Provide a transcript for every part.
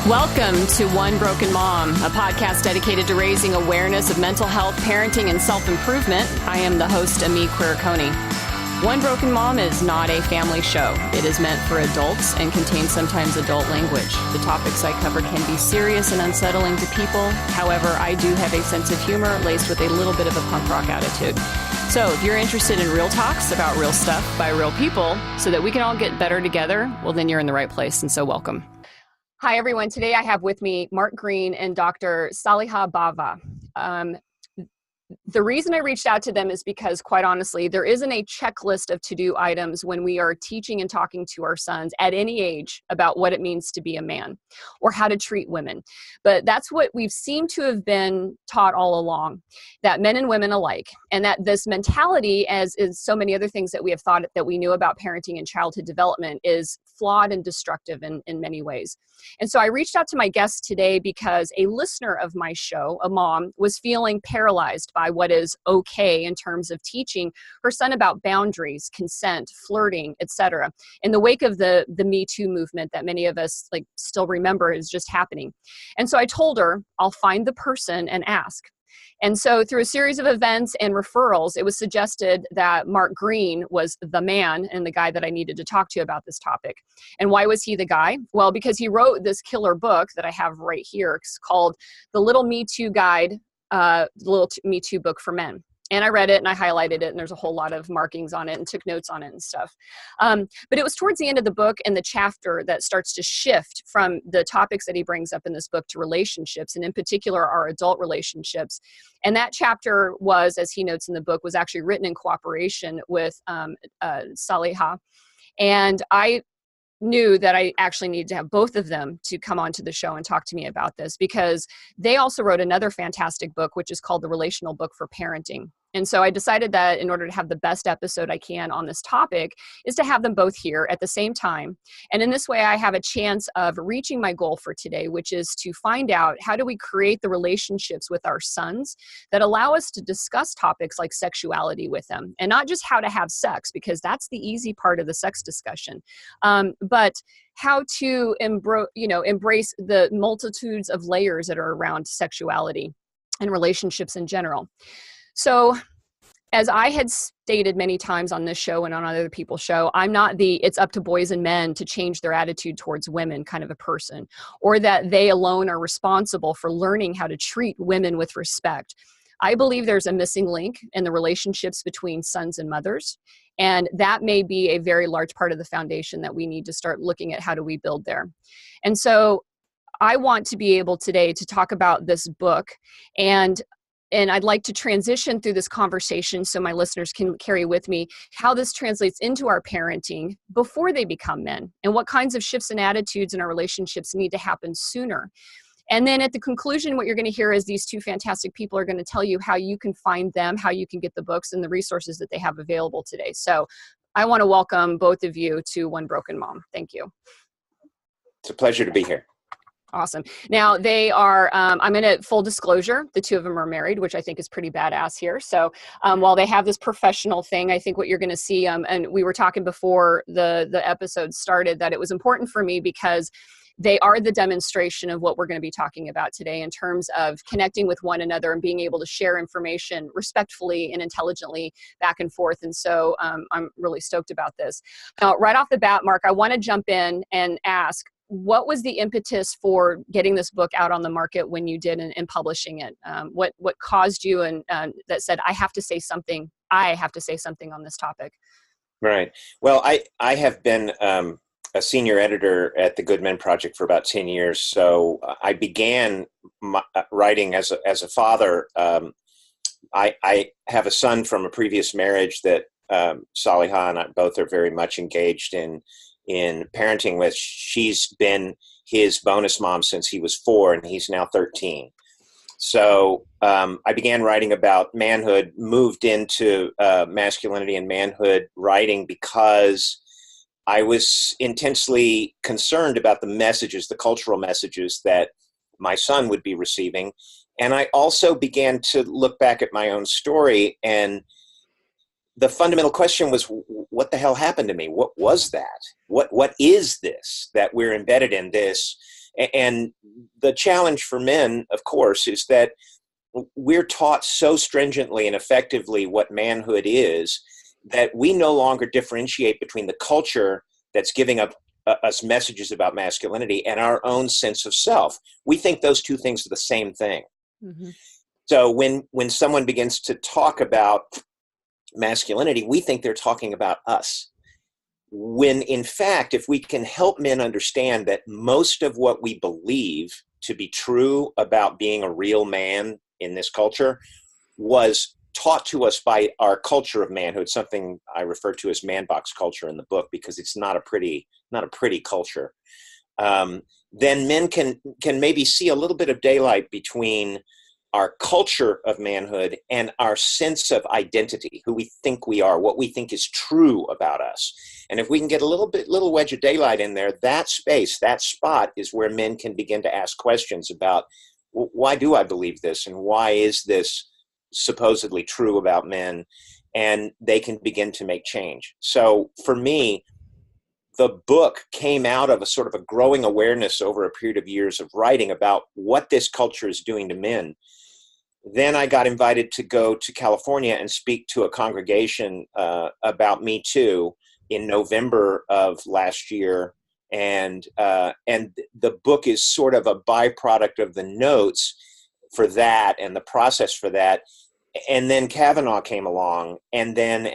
Welcome to One Broken Mom, a podcast dedicated to raising awareness of mental health, parenting, and self-improvement. I am the host, Ami Quiriconi. One Broken Mom is not a family show. It is meant for adults and contains sometimes adult language. The topics I cover can be serious and unsettling to people. However, I do have a sense of humor laced with a little bit of a punk rock attitude. So if you're interested in real talks about real stuff by real people so that we can all get better together, well, then you're in the right place, and so welcome. Hi, everyone. Today I have with me Mark Greene and Dr. Saliha Bava. The reason I reached out to them is because, quite honestly, there isn't a checklist of to-do items when we are teaching and talking to our sons at any age about what it means to be a man or how to treat women. But that's what we've seemed to have been taught all along, that men and women alike, and that this mentality, as is so many other things that we have thought that we knew about parenting and childhood development, is flawed and destructive in many ways. And so I reached out to my guest today because a listener of my show, a mom, was feeling paralyzed by what is okay in terms of teaching her son about boundaries, consent, flirting, etc. in the wake of the Me Too movement that many of us still remember is just happening. And so I told her, I'll find the person and ask. And so through a series of events and referrals, it was suggested that Mark Greene was the man and the guy that I needed to talk to about this topic. And why was he the guy? Well, because he wrote this killer book that I have right here. It's called The Little Me Too Guide, the Little Me Too Book for Men. And I read it and I highlighted it, and there's a whole lot of markings on it and took notes on it and stuff. But it was towards the end of the book and the chapter that starts to shift from the topics that he brings up in this book to relationships, and in particular, our adult relationships. And that chapter was, as he notes in the book, was actually written in cooperation with Saliha. And I knew that I actually needed to have both of them to come onto the show and talk to me about this, because they also wrote another fantastic book, which is called The Relational Book for Parenting. And so I decided that in order to have the best episode I can on this topic is to have them both here at the same time. And in this way, I have a chance of reaching my goal for today, which is to find out how do we create the relationships with our sons that allow us to discuss topics like sexuality with them, and not just how to have sex, because that's the easy part of the sex discussion, but how to embrace the multitudes of layers that are around sexuality and relationships in general. So as I had stated many times on this show and on other people's show, I'm not the it's up to boys and men to change their attitude towards women kind of a person, or that they alone are responsible for learning how to treat women with respect. I believe there's a missing link in the relationships between sons and mothers, and that may be a very large part of the foundation that we need to start looking at how do we build there. And so I want to be able today to talk about this book, and I'd like to transition through this conversation so my listeners can carry with me how this translates into our parenting before they become men, and what kinds of shifts in attitudes in our relationships need to happen sooner. And then at the conclusion, what you're going to hear is these two fantastic people are going to tell you how you can find them, how you can get the books and the resources that they have available today. So I want to welcome both of you to One Broken Mom. Thank you. It's a pleasure to be here. Awesome. Now they are, I'm going to full disclosure, the two of them are married, which I think is pretty badass here. So while they have this professional thing, I think what you're going to see, and we were talking before the episode started, that it was important for me because they are the demonstration of what we're going to be talking about today in terms of connecting with one another and being able to share information respectfully and intelligently back and forth. And so I'm really stoked about this. Now, right off the bat, Mark, I want to jump in and ask, what was the impetus for getting this book out on the market when you did and publishing it? What caused you and that said, I have to say something on this topic? Right. Well, I have been a senior editor at the Good Men Project for about 10 years. So I began writing as a father. I have a son from a previous marriage that Saliha and I both are very much engaged in parenting with. She's been his bonus mom since he was 4, and he's now 13. So I began writing about manhood, moved into masculinity and manhood writing because I was intensely concerned about the messages, the cultural messages that my son would be receiving. And I also began to look back at my own story, and the fundamental question was, what the hell happened to me? What was that? What is this that we're embedded in this? And the challenge for men, of course, is that we're taught so stringently and effectively what manhood is that we no longer differentiate between the culture that's giving us messages about masculinity and our own sense of self. We think those two things are the same thing. Mm-hmm. So when someone begins to talk about masculinity, we think they're talking about us. When in fact, if we can help men understand that most of what we believe to be true about being a real man in this culture was taught to us by our culture of manhood, something I refer to as man box culture in the book, because it's not a pretty culture. Then men can maybe see a little bit of daylight between our culture of manhood and our sense of identity, who we think we are, what we think is true about us. And if we can get a little wedge of daylight in there, that space, that spot is where men can begin to ask questions about, why do I believe this? And why is this supposedly true about men? And they can begin to make change. So for me, the book came out of a sort of a growing awareness over a period of years of writing about what this culture is doing to men. Then I got invited to go to California and speak to a congregation about Me Too in November of last year. And the book is sort of a byproduct of the notes for that and the process for that. And then Kavanaugh came along, and then.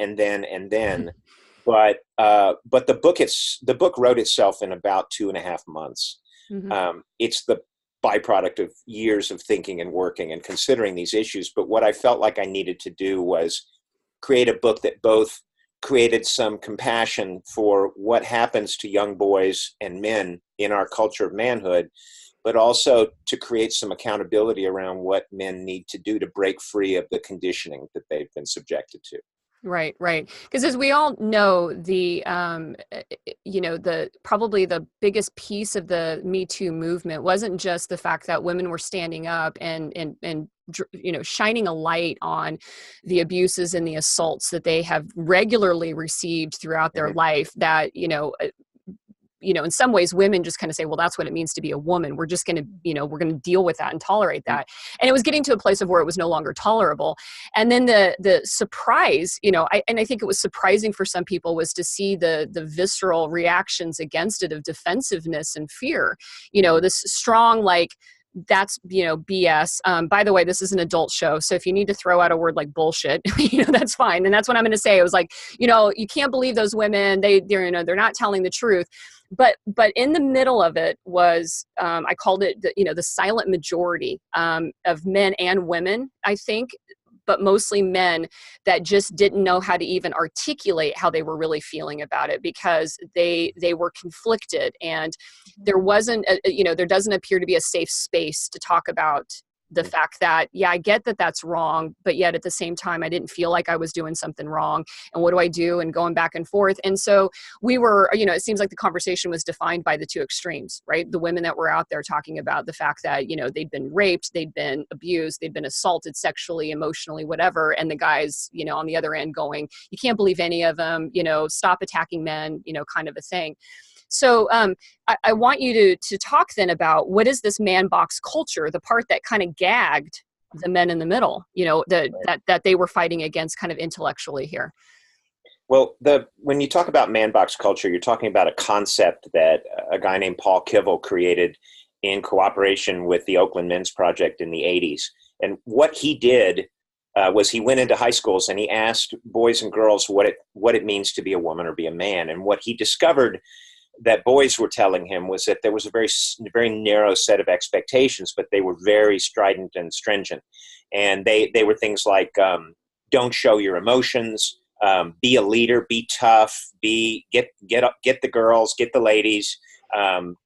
But the book wrote itself in about 2.5 months. Mm-hmm. It's the byproduct of years of thinking and working and considering these issues. But what I felt like I needed to do was create a book that both created some compassion for what happens to young boys and men in our culture of manhood, but also to create some accountability around what men need to do to break free of the conditioning that they've been subjected to. Right, right. Because as we all know, probably the biggest piece of the Me Too movement wasn't just the fact that women were standing up and shining a light on the abuses and the assaults that they have regularly received throughout their life, that, in some ways women just kind of say, well, that's what it means to be a woman. We're just going to, we're going to deal with that and tolerate that. And it was getting to a place of where it was no longer tolerable. And then the surprise, I think it was surprising for some people, was to see the visceral reactions against it of defensiveness and fear, this strong, that's, BS. By the way, this is an adult show. So if you need to throw out a word like bullshit, that's fine. And that's what I'm going to say. It was like, you can't believe those women. They're not telling the truth. But in the middle of it was, I called it, the silent majority of men and women, I think, but mostly men, that just didn't know how to even articulate how they were really feeling about it, because they were conflicted, and there wasn't, there doesn't appear to be a safe space to talk about the fact that, yeah, I get that that's wrong, but yet at the same time, I didn't feel like I was doing something wrong. And what do I do? And going back and forth. And so we were, it seems like the conversation was defined by the two extremes, right? The women that were out there talking about the fact that, they'd been raped, they'd been abused, they'd been assaulted sexually, emotionally, whatever. And the guys, on the other end going, you can't believe any of them, stop attacking men, kind of a thing. So I want you to talk then about, what is this man box culture, the part that kind of gagged the men in the middle, that they were fighting against kind of intellectually here. Well, when you talk about man box culture, you're talking about a concept that a guy named Paul Kivel created in cooperation with the Oakland Men's Project in the 80s. And what he did was he went into high schools and he asked boys and girls what it means to be a woman or be a man. And what he discovered that boys were telling him was that there was a very, very narrow set of expectations, but they were very strident and stringent. And they were things like, don't show your emotions, be a leader, be tough, get the girls, get the ladies,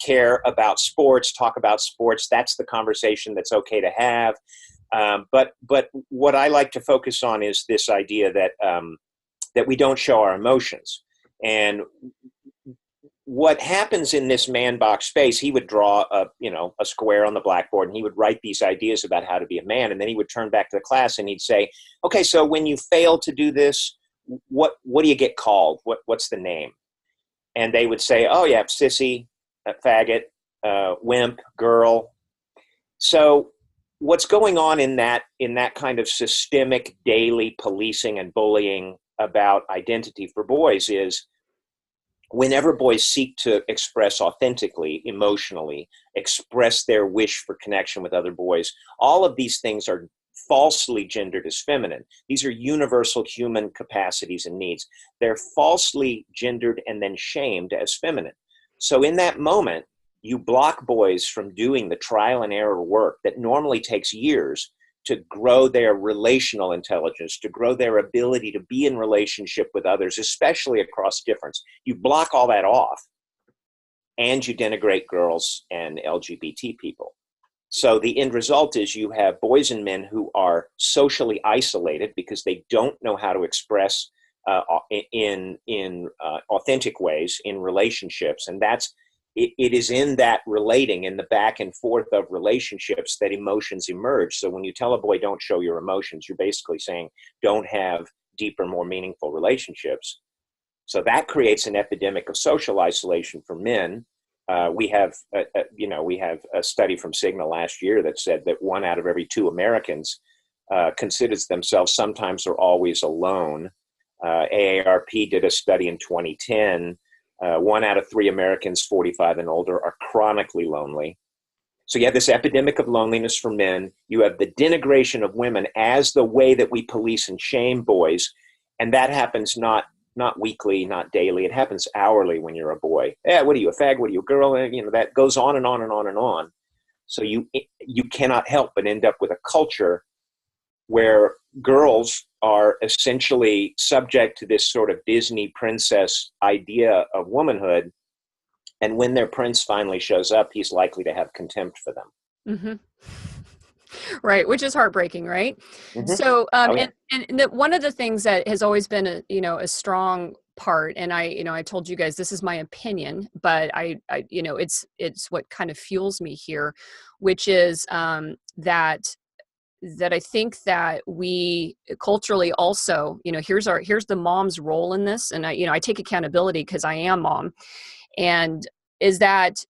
care about sports, talk about sports. That's the conversation that's okay to have. But what I like to focus on is this idea that we don't show our emotions. And what happens in this man box space, he would draw a square on the blackboard, and he would write these ideas about how to be a man. And then he would turn back to the class and he'd say, okay, so when you fail to do this, what do you get called? What's the name? And they would say, oh yeah, sissy, a faggot, wimp, girl. So what's going on in that kind of systemic daily policing and bullying about identity for boys is whenever boys seek to express authentically, emotionally, express their wish for connection with other boys, all of these things are falsely gendered as feminine. These are universal human capacities and needs. They're falsely gendered and then shamed as feminine. So in that moment, you block boys from doing the trial and error work that normally takes years to grow their relational intelligence, to grow their ability to be in relationship with others, especially across difference. You block all that off, and you denigrate girls and LGBT people. So the end result is you have boys and men who are socially isolated because they don't know how to express in authentic ways in relationships, and it is in that relating, in the back and forth of relationships, that emotions emerge. So when you tell a boy, don't show your emotions, you're basically saying, don't have deeper, more meaningful relationships. So that creates an epidemic of social isolation for men. We have a study from Cigna last year that said that 1 out of every 2 Americans considers themselves sometimes or always alone. AARP did a study in 2010. 1 out of 3 Americans 45 and older are chronically lonely. So you have this epidemic of loneliness for men. You have the denigration of women as the way that we police and shame boys. And that happens not weekly, not daily. It happens hourly when you're a boy. Yeah, what are you, a fag? What are you, a girl? That goes on and on and on and on. So you cannot help but end up with a culture where girls are essentially subject to this sort of Disney princess idea of womanhood. And when their prince finally shows up, he's likely to have contempt for them. Mm-hmm. Right, which is heartbreaking, right? Mm-hmm. So, Yeah. and one of the things that has always been a strong part, and I told you guys this is my opinion, but I it's what kind of fuels me here, which is that I think that we culturally also, here's the mom's role in this. And I take accountability because I am mom. And is that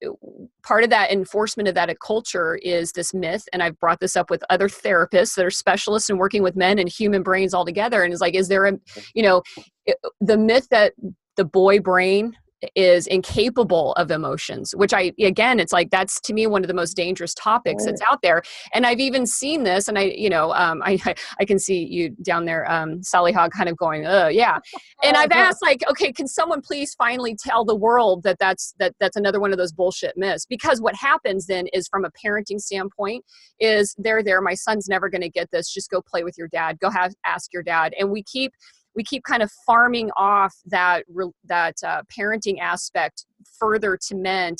part of that enforcement of that culture is this myth. And I've brought this up with other therapists that are specialists in working with men and human brains all together. And it's like, is there the myth that the boy brain is incapable of emotions, which it's like, that's to me one of the most dangerous topics that's out there. And I've even seen this, and I can see you down there, Saliha, kind of going, oh yeah. And I've asked, like, okay, can someone please finally tell the world that's another one of those bullshit myths? Because what happens then is, from a parenting standpoint, is they're there, my son's never going to get this, just go play with your dad, ask your dad. And we keep kind of farming off that parenting aspect further to men,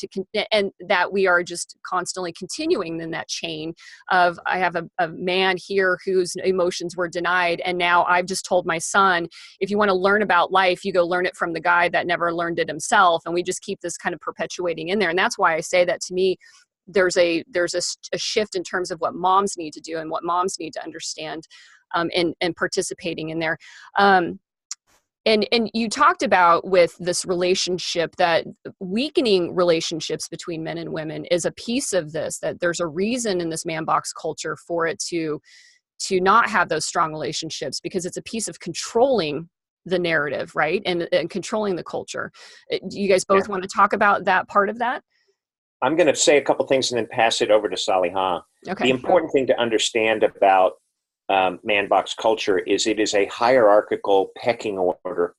and that we are just constantly continuing in that chain of, I have a man here whose emotions were denied, and now I've just told my son, if you want to learn about life, you go learn it from the guy that never learned it himself. And we just keep this kind of perpetuating in there. And that's why I say that, to me, there's a shift in terms of what moms need to do and what moms need to understand, and participating in there. And you talked about with this relationship, that weakening relationships between men and women is a piece of this, that there's a reason in this man box culture for it to not have those strong relationships, because it's a piece of controlling the narrative, right? And controlling the culture. Do you guys both want to talk about that part of that? I'm going to say a couple things and then pass it over to Saliha. Okay. The important thing to understand about man box culture is it is a hierarchical pecking order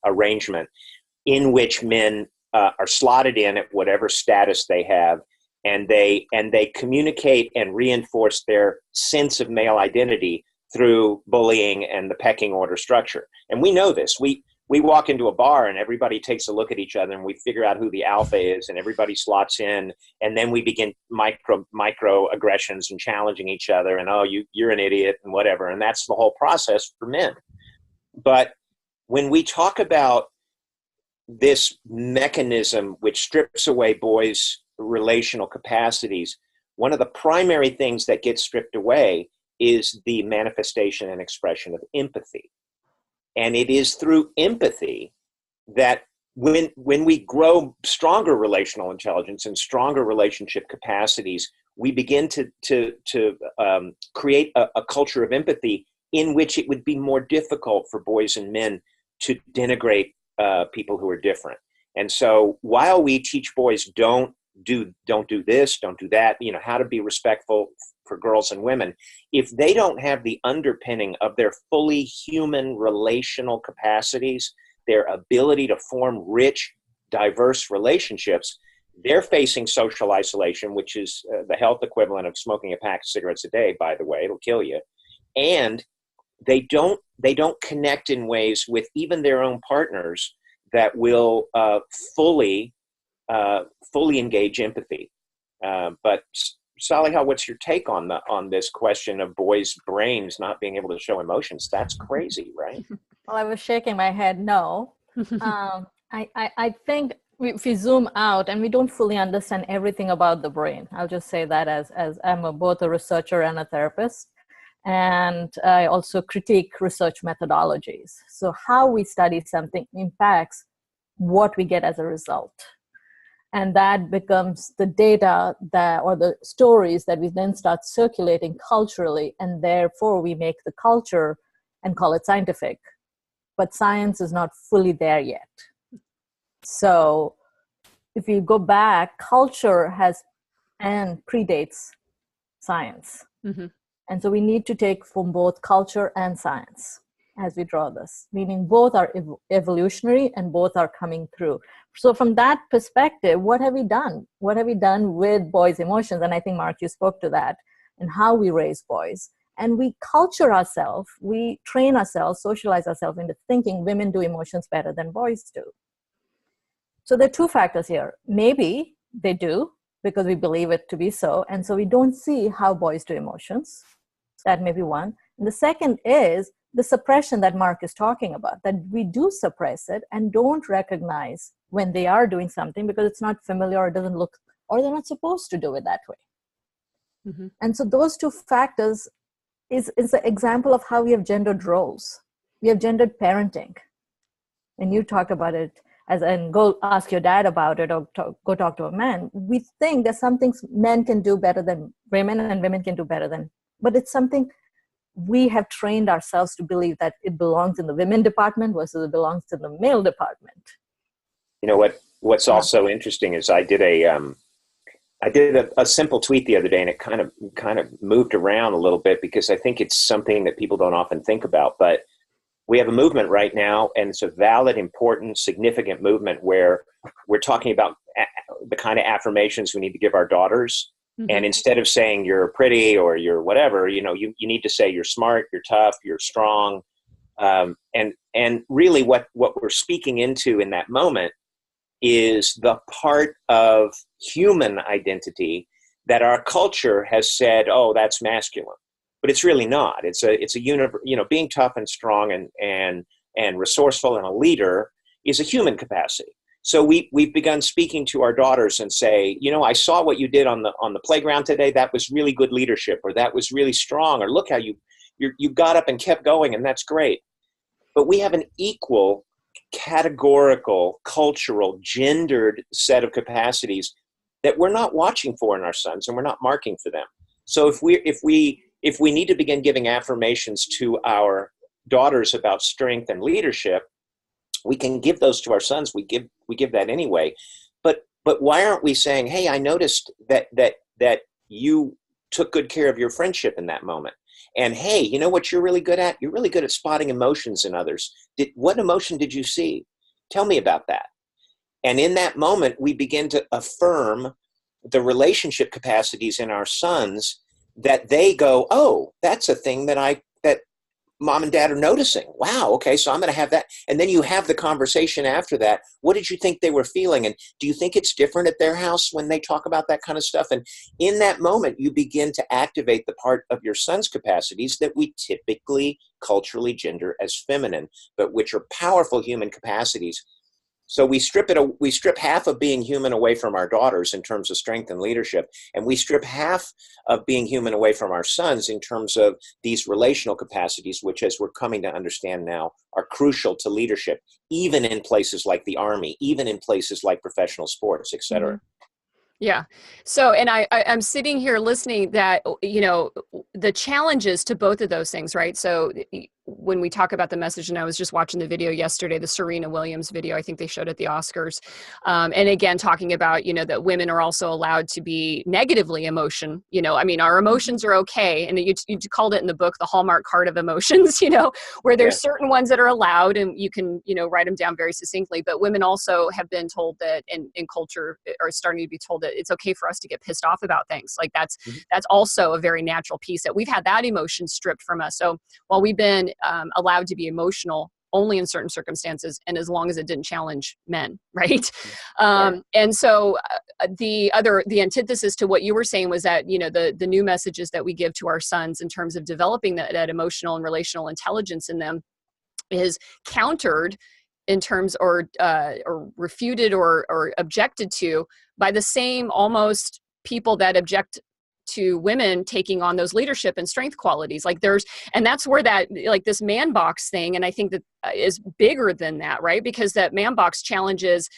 arrangement in which men are slotted in at whatever status they have, and they communicate and reinforce their sense of male identity through bullying and the pecking order structure. And we know this. We walk into a bar and everybody takes a look at each other and we figure out who the alpha is, and everybody slots in, and then we begin micro aggressions and challenging each other, and you're an idiot and whatever. And that's the whole process for men. But when we talk about this mechanism which strips away boys' relational capacities, one of the primary things that gets stripped away is the manifestation and expression of empathy. And it is through empathy that when we grow stronger relational intelligence and stronger relationship capacities, we begin to create a culture of empathy in which it would be more difficult for boys and men to denigrate people who are different. And so while we teach boys don't do this, don't do that, how to be respectful for girls and women, if they don't have the underpinning of their fully human relational capacities, their ability to form rich, diverse relationships, they're facing social isolation, which is the health equivalent of smoking a pack of cigarettes a day, by the way. It'll kill you. And they don't connect in ways with even their own partners that will fully engage empathy. But Saliha, what's your take on this question of boys' brains not being able to show emotions? That's crazy, right? Well, I was shaking my head no. I think if we zoom out and we don't fully understand everything about the brain, I'll just say that as I'm both a researcher and a therapist, and I also critique research methodologies. So how we study something impacts what we get as a result. And that becomes the data or the stories that we then start circulating culturally, and therefore we make the culture and call it scientific. But science is not fully there yet. So if you go back, culture has and predates science. Mm-hmm. And so we need to take from both culture and science as we draw this, meaning both are evolutionary and both are coming through. So from that perspective, what have we done? What have we done with boys' emotions? And I think, Mark, you spoke to that, and how we raise boys. And we culture ourselves, we train ourselves, socialize ourselves into thinking women do emotions better than boys do. So there are two factors here. Maybe they do, because we believe it to be so. And so we don't see how boys do emotions. That may be one. And the second is the suppression that Mark is talking about, that we do suppress it and don't recognize when they are doing something because it's not familiar or it doesn't look, or they're not supposed to do it that way. Mm-hmm. And so those two factors is an example of how we have gendered roles. We have gendered parenting. And you talked about it and go ask your dad about it, or go talk to a man. We think there's some things men can do better than women and women can do better than, but it's something we have trained ourselves to believe that it belongs in the women department versus it belongs to the male department. You know what's also interesting is I did a simple tweet the other day, and it kind of moved around a little bit because I think it's something that people don't often think about. But we have a movement right now, and it's a valid, important, significant movement where we're talking about the kind of affirmations we need to give our daughters. Mm-hmm. And instead of saying you're pretty or you're whatever, you need to say you're smart, you're tough, you're strong. And really what we're speaking into in that moment is the part of human identity that our culture has said, oh, that's masculine. But it's really not. It's a being tough and strong and resourceful and a leader is a human capacity. So we've begun speaking to our daughters and say, I saw what you did on the playground today. That was really good leadership, or that was really strong, or look how you got up and kept going, and that's great. But we have an equal, categorical, cultural, gendered set of capacities that we're not watching for in our sons, and we're not marking for them. So if we need to begin giving affirmations to our daughters about strength and leadership, we can give those to our sons. We give that anyway. But why aren't we saying, hey, I noticed that you took good care of your friendship in that moment. And hey, you know what you're really good at? You're really good at spotting emotions in others. What emotion did you see? Tell me about that. And in that moment, we begin to affirm the relationship capacities in our sons that they go, oh, that's a thing that mom and dad are noticing. Wow, okay, so I'm going to have that. And then you have the conversation after that. What did you think they were feeling? And do you think it's different at their house when they talk about that kind of stuff? And in that moment, you begin to activate the part of your son's capacities that we typically culturally gender as feminine, but which are powerful human capacities. So we strip half of being human away from our daughters in terms of strength and leadership, and we strip half of being human away from our sons in terms of these relational capacities, which, as we're coming to understand now, are crucial to leadership, even in places like the Army, even in places like professional sports, et cetera. Mm-hmm. Yeah. So, and I'm sitting here listening that, the challenges to both of those things, right? So when we talk about the message, and I was just watching the video yesterday, the Serena Williams video, I think they showed at the Oscars. And again, talking about, that women are also allowed to be negatively our emotions are okay. And you called it in the book, the Hallmark card of emotions, where there's certain ones that are allowed and you can, write them down very succinctly. But women also have been told that in culture are starting to be told that it's okay for us to get pissed off about things. Like that's also a very natural piece that we've had that emotion stripped from us. So while we've been allowed to be emotional only in certain circumstances, and as long as it didn't challenge men, right? And so the antithesis to what you were saying was that, the new messages that we give to our sons in terms of developing that emotional and relational intelligence in them is countered in terms or refuted or objected to by the same almost people that object to women taking on those leadership and strength qualities. And that's where that, like this man box thing, and I think that is bigger than that, right? Because that man box challenges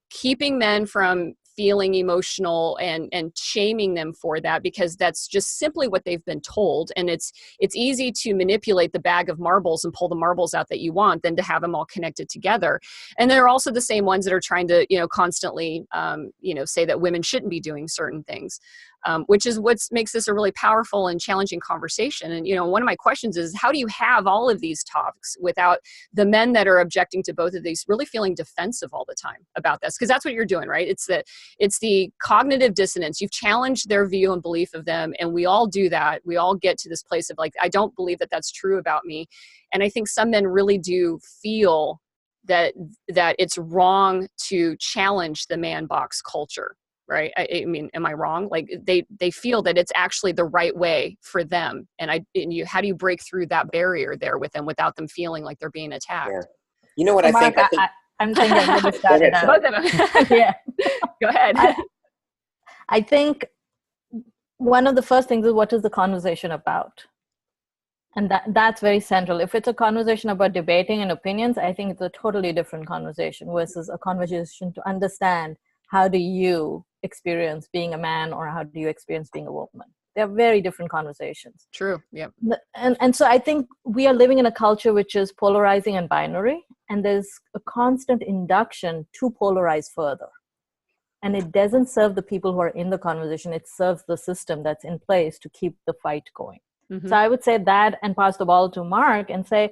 keeping men from feeling emotional and shaming them for that, because that's just simply what they've been told. And it's easy to manipulate the bag of marbles and pull the marbles out that you want than to have them all connected together. And they're also the same ones that are trying to, constantly, say that women shouldn't be doing certain things. Which is what makes this a really powerful and challenging conversation. And, one of my questions is, how do you have all of these talks without the men that are objecting to both of these really feeling defensive all the time about this? Because that's what you're doing, right? It's the cognitive dissonance. You've challenged their view and belief of them. And we all do that. We all get to this place of like, I don't believe that that's true about me. And I think some men really do feel that it's wrong to challenge the man box culture. Right. I mean, am I wrong? Like they feel that it's actually the right way for them. And how do you break through that barrier there with them without them feeling like they're being attacked? Yeah. You know what I Mark, think? I'm thinking I'm going to start it out. Both of them. Yeah. Go ahead. I think one of the first things is, what is the conversation about? And that's very central. If it's a conversation about debating and opinions, I think it's a totally different conversation versus a conversation to understand, how do you experience being a man, or how do you experience being a woman? They're very different conversations. True. Yeah. And so I think we are living in a culture which is polarizing and binary, and there's a constant induction to polarize further. And it doesn't serve the people who are in the conversation. It serves the system that's in place to keep the fight going. Mm-hmm. So I would say that, and pass the ball to Mark and say,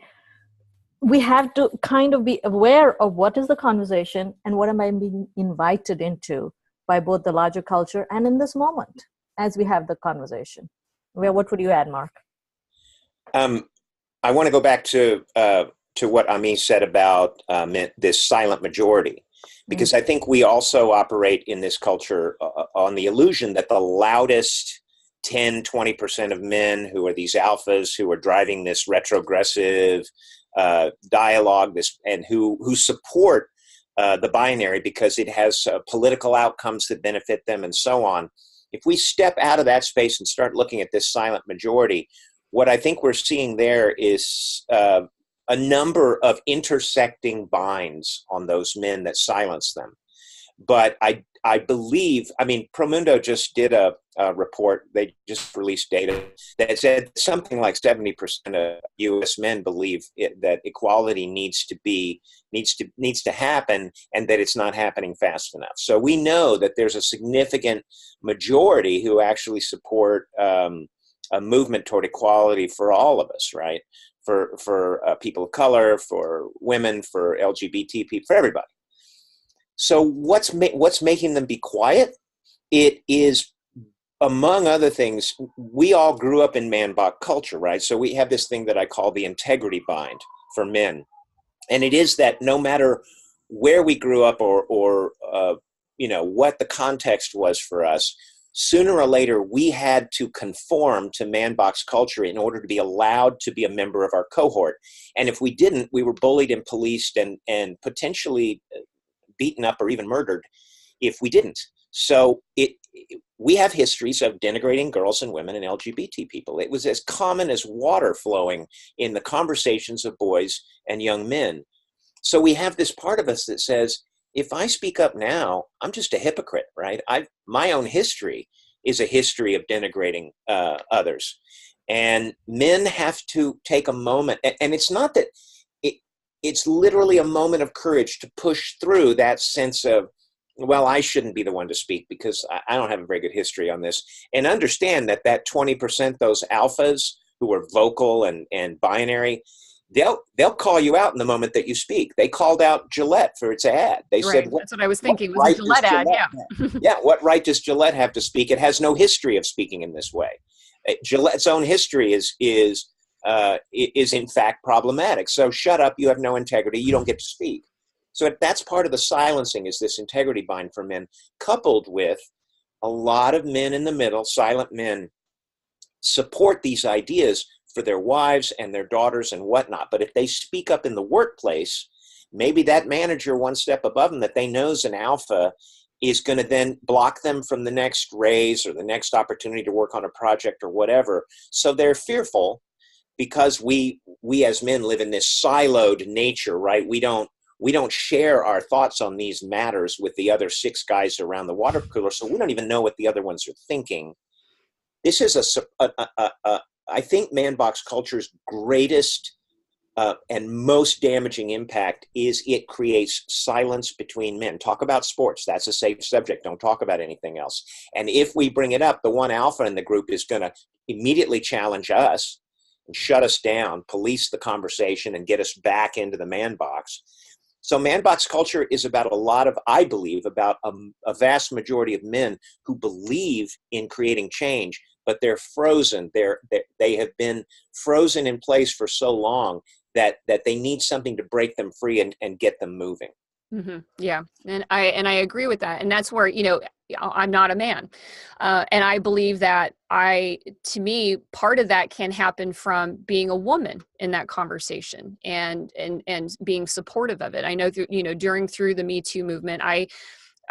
we have to kind of be aware of what is the conversation and what am I being invited into by both the larger culture and in this moment as we have the conversation. What would you add, Mark? I want to go back to what Ami said about this silent majority, because I think we also operate in this culture on the illusion that the loudest 10, 20% of men who are these alphas who are driving this retrogressive dialogue, and who support the binary because it has political outcomes that benefit them and so on. If we step out of that space and start looking at this silent majority, what I think we're seeing there is a number of intersecting binds on those men that silence them. But I believe, Promundo just did a report. They just released data that said something like 70% of U.S. men believe that equality needs to happen, and that it's not happening fast enough. So we know that there's a significant majority who actually support a movement toward equality for all of us, right? For people of color, for women, for LGBT people, for everybody. So what's making them be quiet? It is, among other things, we all grew up in man-box culture, right? So we have this thing that I call the integrity bind for men. And it is that no matter where we grew up or what the context was for us, sooner or later we had to conform to man-box culture in order to be allowed to be a member of our cohort. And if we didn't, we were bullied and policed and potentially beaten up or even murdered if we didn't. So we have histories of denigrating girls and women and LGBT people. It was as common as water flowing in the conversations of boys and young men. So we have this part of us that says, if I speak up now, I'm just a hypocrite, right? My own history is a history of denigrating others. And men have to take a moment, and it's not that, it's literally a moment of courage to push through that sense of, well, I shouldn't be the one to speak because I don't have a very good history on this, and understand that 20%, those alphas who are vocal and binary, they'll call you out in the moment that you speak. They called out Gillette for its ad. They said, that's what I was thinking. It was a Gillette ad, yeah. What right does Gillette have to speak? It has no history of speaking in this way. Gillette's own history is in fact problematic. So shut up. You have no integrity. You don't get to speak. So that's part of the silencing, is this integrity bind for men, coupled with a lot of men in the middle, silent men, support these ideas for their wives and their daughters and whatnot. But if they speak up in the workplace, maybe that manager one step above them that they know is an alpha is going to then block them from the next raise or the next opportunity to work on a project or whatever. So they're fearful because we as men live in this siloed nature, right? We don't share our thoughts on these matters with the other 6 guys around the water cooler, so we don't even know what the other ones are thinking. This is I think man box culture's greatest and most damaging impact is it creates silence between men. Talk about sports. That's a safe subject. Don't talk about anything else. And if we bring it up, the one alpha in the group is going to immediately challenge us and shut us down, police the conversation, and get us back into the man box. So man box culture is about I believe, about a vast majority of men who believe in creating change, but they're frozen. They have been frozen in place for so long that they need something to break them free and get them moving. Mm-hmm. Yeah. And I agree with that. And that's where, I'm not a man. And I believe that to me, part of that can happen from being a woman in that conversation and being supportive of it. I know, through the Me Too movement,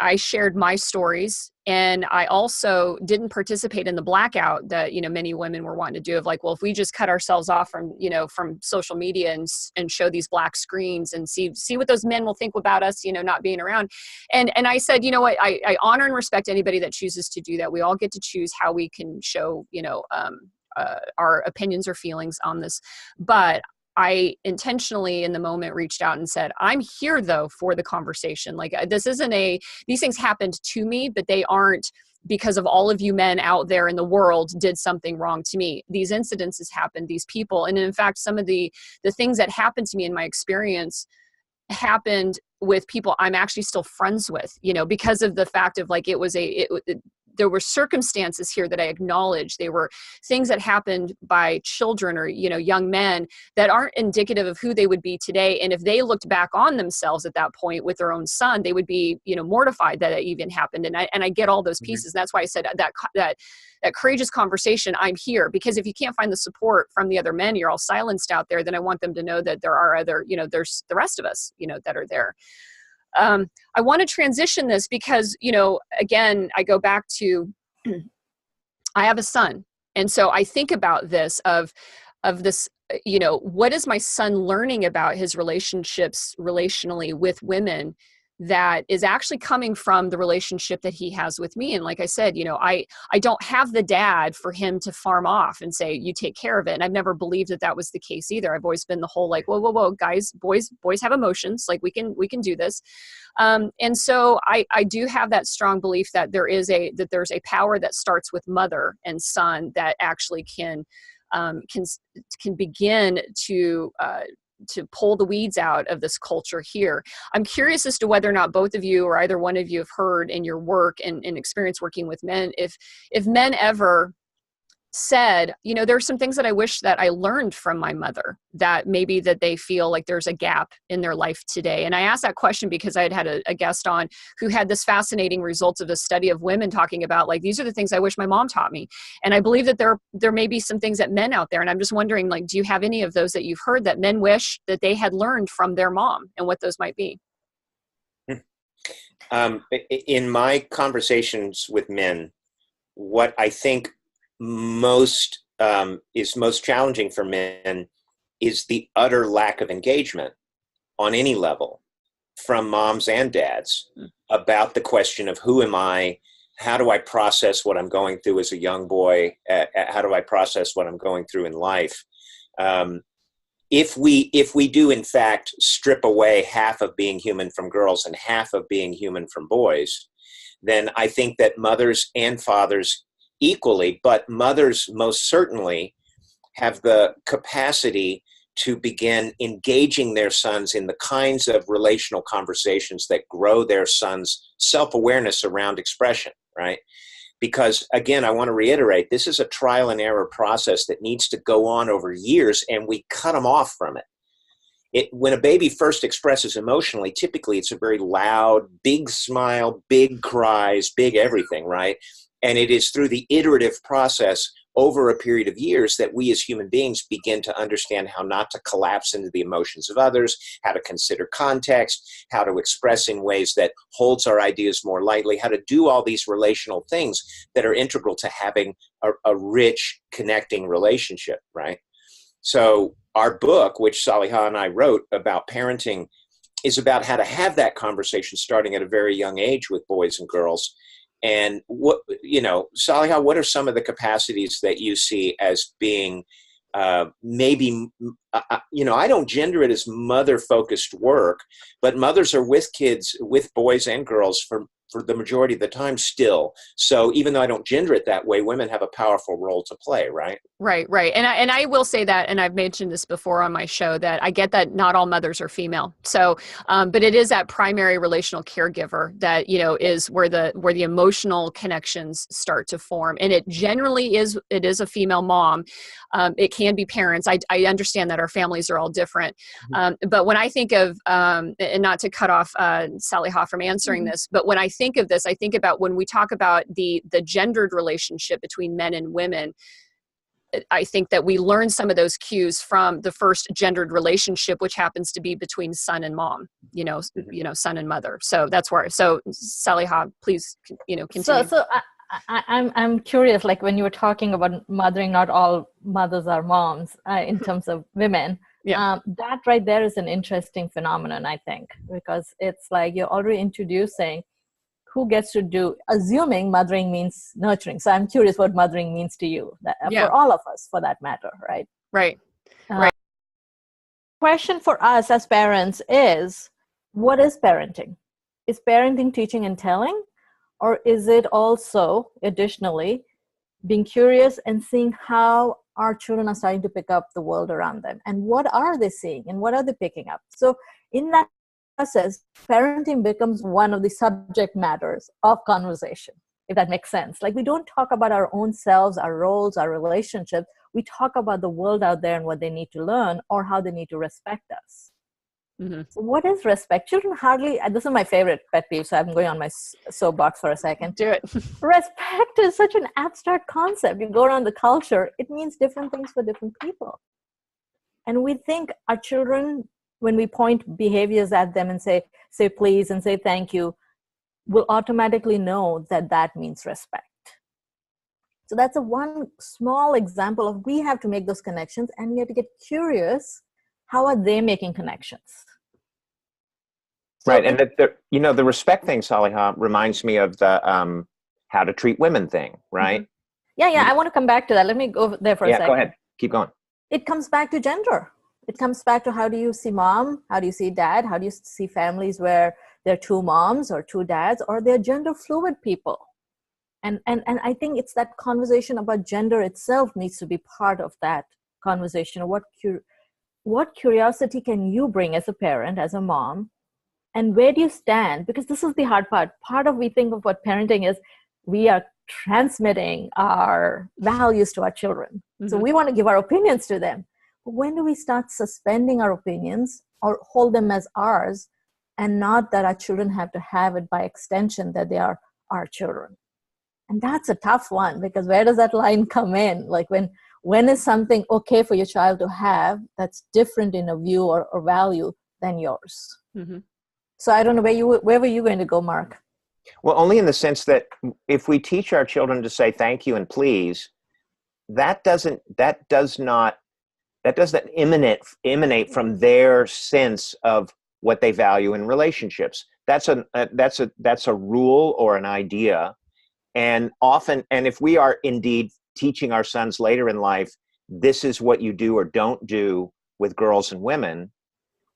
I shared my stories, and I also didn't participate in the blackout that, many women were wanting to do, of like, well, if we just cut ourselves off from social media and show these black screens and see what those men will think about us, not being around. And I said, you know what, I honor and respect anybody that chooses to do that. We all get to choose how we can show, our opinions or feelings on this. But I intentionally in the moment reached out and said, I'm here though for the conversation. Like, these things happened to me, but they aren't because of all of you men out there in the world did something wrong to me. These incidences happened, these people. And in fact, some of the things that happened to me in my experience happened with people I'm actually still friends with, because of the fact of like, there were circumstances here that I acknowledged. They were things that happened by children or, young men that aren't indicative of who they would be today. And if they looked back on themselves at that point with their own son, they would be, mortified that it even happened. And I get all those pieces. Mm-hmm. That's why I said that courageous conversation, I'm here, because if you can't find the support from the other men, you're all silenced out there, then I want them to know that there are other, there's the rest of us, that are there. I want to transition this because, again, I go back to, I have a son. And so I think about this of this, what is my son learning about his relationships relationally with women that is actually coming from the relationship that he has with me. And like I said, I don't have the dad for him to farm off and say, you take care of it. And I've never believed that was the case either. I've always been the whole like, whoa, guys, boys have emotions. Like we can do this. And so I do have that strong belief that there's a power that starts with mother and son that actually can begin to pull the weeds out of this culture here. I'm curious as to whether or not both of you or either one of you have heard in your work and experience working with men, if men ever said, there's some things that I wish that I learned from my mother, that maybe that they feel like there's a gap in their life today. And I asked that question because I had a guest on who had this fascinating results of a study of women talking about like, these are the things I wish my mom taught me. And I believe that there may be some things that men out there. And I'm just wondering, like, do you have any of those that you've heard that men wish that they had learned from their mom and what those might be? In my conversations with men, what I think most is most challenging for men is the utter lack of engagement on any level from moms and dads about the question of who am I? How do I process what I'm going through as a young boy? How do I process what I'm going through in life? If we do in fact strip away half of being human from girls and half of being human from boys, then I think that mothers and fathers equally, but mothers most certainly, have the capacity to begin engaging their sons in the kinds of relational conversations that grow their sons' self-awareness around expression, right? Because again, I want to reiterate, this is a trial and error process that needs to go on over years, and we cut them off from it. When a baby first expresses emotionally, typically it's a very loud, big smile, big cries, big everything, right? And it is through the iterative process over a period of years that we as human beings begin to understand how not to collapse into the emotions of others, how to consider context, how to express in ways that holds our ideas more lightly, how to do all these relational things that are integral to having a rich, connecting relationship, right? So our book, which Saliha and I wrote about parenting, is about how to have that conversation starting at a very young age with boys and girls. And what, Saliha, what are some of the capacities that you see as being maybe, I don't gender it as mother-focused work, but mothers are with kids, with boys and girls for the majority of the time still. So even though I don't gender it that way, women have a powerful role to play, right? Right. And I will say that, and I've mentioned this before on my show, that I get that not all mothers are female. So, but it is that primary relational caregiver that, is where the emotional connections start to form. And it generally is a female mom. It can be parents. I understand that our families are all different. But when I think of, and not to cut off Saliha from answering this, but when I think of this, I think about when we talk about the gendered relationship between men and women, I think that we learn some of those cues from the first gendered relationship, which happens to be between son and mom, son and mother. So that's where, so Saliha, please, continue. So I'm curious, like when you were talking about mothering, not all mothers are moms in terms of women. Yeah. That right there is an interesting phenomenon, I think, because it's like you're already introducing who gets to do, assuming mothering means nurturing. So I'm curious what mothering means to you, for all of us, for that matter, right? Right. Question for us as parents is, what is parenting? Is parenting teaching and telling? Or is it also, additionally, being curious and seeing how our children are starting to pick up the world around them? And what are they seeing? And what are they picking up? So in that process, parenting becomes one of the subject matters of conversation, if that makes sense. Like we don't talk about our own selves, our roles, our relationships. We talk about the world out there and what they need to learn or how they need to respect us. So what is respect? Children hardly, this is my favorite pet peeve, so I'm going on my soapbox for a second. Do it. Respect is such an abstract concept. You go around the culture, it means different things for different people. And we think our children, when we point behaviors at them and say please and say thank you, will automatically know that means respect. So that's one small example of we have to make those connections, and we have to get curious, how are they making connections? Right, and the respect thing, Saliha, reminds me of the how to treat women thing, right? Yeah, I want to come back to that. Let me go there for a second. Yeah, go ahead. Keep going. It comes back to gender. It comes back to how do you see mom? How do you see dad? How do you see families where there are two moms or two dads, or they're gender fluid people? And I think it's that conversation about gender itself needs to be part of that conversation. What curiosity can you bring as a parent, as a mom? And where do you stand? Because this is the hard part. Part of we think of what parenting is, we are transmitting our values to our children. So we want to give our opinions to them. But when do we start suspending our opinions or hold them as ours, and not that our children have to have it by extension that they are our children? And that's a tough one, because where does that line come in? Like when is something okay for your child to have that's different in a view or value than yours? So I don't know where were you going to go, Mark? Well, only in the sense that if we teach our children to say thank you and please, that doesn't emanate from their sense of what they value in relationships. That's a rule or an idea. And often, and if we are indeed teaching our sons later in life, this is what you do or don't do with girls and women,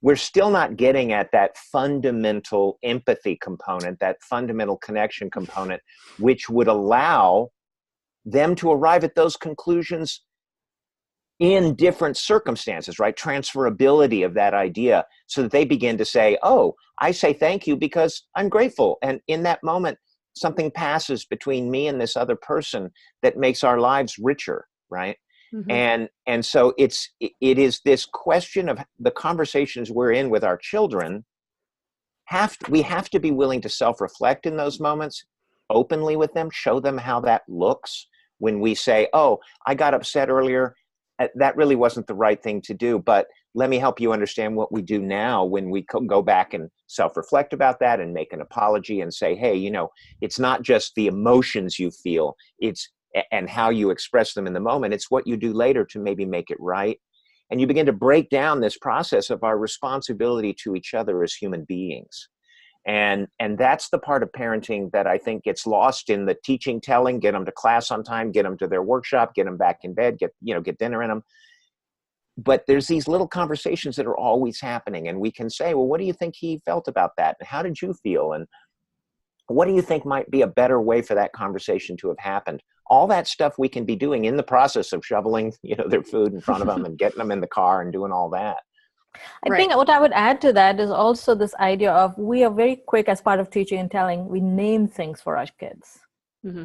we're still not getting at that fundamental empathy component, that fundamental connection component, which would allow them to arrive at those conclusions in different circumstances, right? Transferability of that idea, so that they begin to say, oh, I say thank you because I'm grateful. And in that moment, something passes between me and this other person that makes our lives richer, right? Mm-hmm. And so it is this question of the conversations we're in with our children. We have to be willing to self-reflect in those moments, openly with them, show them how that looks when we say, oh, I got upset earlier. That really wasn't the right thing to do, but let me help you understand what we do now when we go back and self-reflect about that and make an apology and say, hey, it's not just the emotions you feel, and how you express them in the moment. It's what you do later to maybe make it right. And you begin to break down this process of our responsibility to each other as human beings. And that's the part of parenting that I think gets lost in the teaching, telling, get them to class on time, get them to their workshop, get them back in bed, get dinner in them. But there's these little conversations that are always happening. And we can say, well, what do you think he felt about that? And how did you feel? And what do you think might be a better way for that conversation to have happened? All that stuff we can be doing in the process of shoveling, their food in front of them and getting them in the car and doing all that. I think what I would add to that is also this idea of, we are very quick as part of teaching and telling, we name things for our kids. Mm-hmm.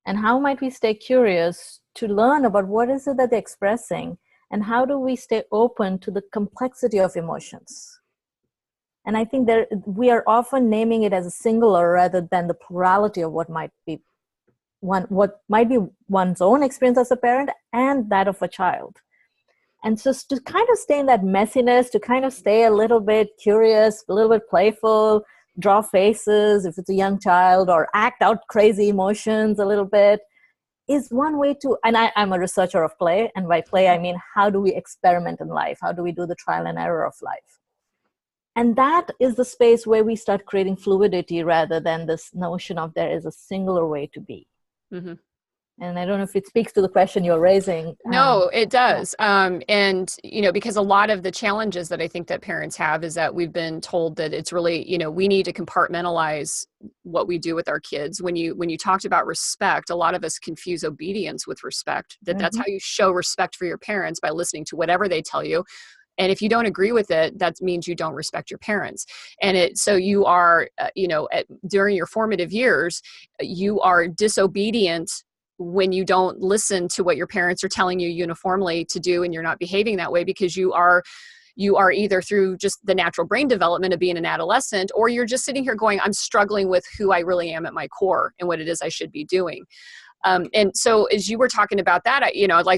And how might we stay curious to learn about what is it that they're expressing, and how do we stay open to the complexity of emotions? And I think we are often naming it as a singular rather than the plurality of what might be one's own experience as a parent and that of a child. And so to kind of stay in that messiness, to kind of stay a little bit curious, a little bit playful, draw faces if it's a young child, or act out crazy emotions a little bit, is one way to, and I'm a researcher of play, and by play I mean, how do we experiment in life? How do we do the trial and error of life? And that is the space where we start creating fluidity rather than this notion of there is a singular way to be. Mm-hmm. And I don't know if it speaks to the question you're raising. No, it does. Yeah. And, because a lot of the challenges that I think that parents have is that we've been told that it's really, we need to compartmentalize what we do with our kids. When you talked about respect, a lot of us confuse obedience with respect, that's how you show respect for your parents, by listening to whatever they tell you. And if you don't agree with it, that means you don't respect your parents. And so you are, during your formative years, you are disobedient when you don't listen to what your parents are telling you uniformly to do, and you're not behaving that way because you are either through just the natural brain development of being an adolescent, or you're just sitting here going, I'm struggling with who I really am at my core and what it is I should be doing. And so as you were talking about that,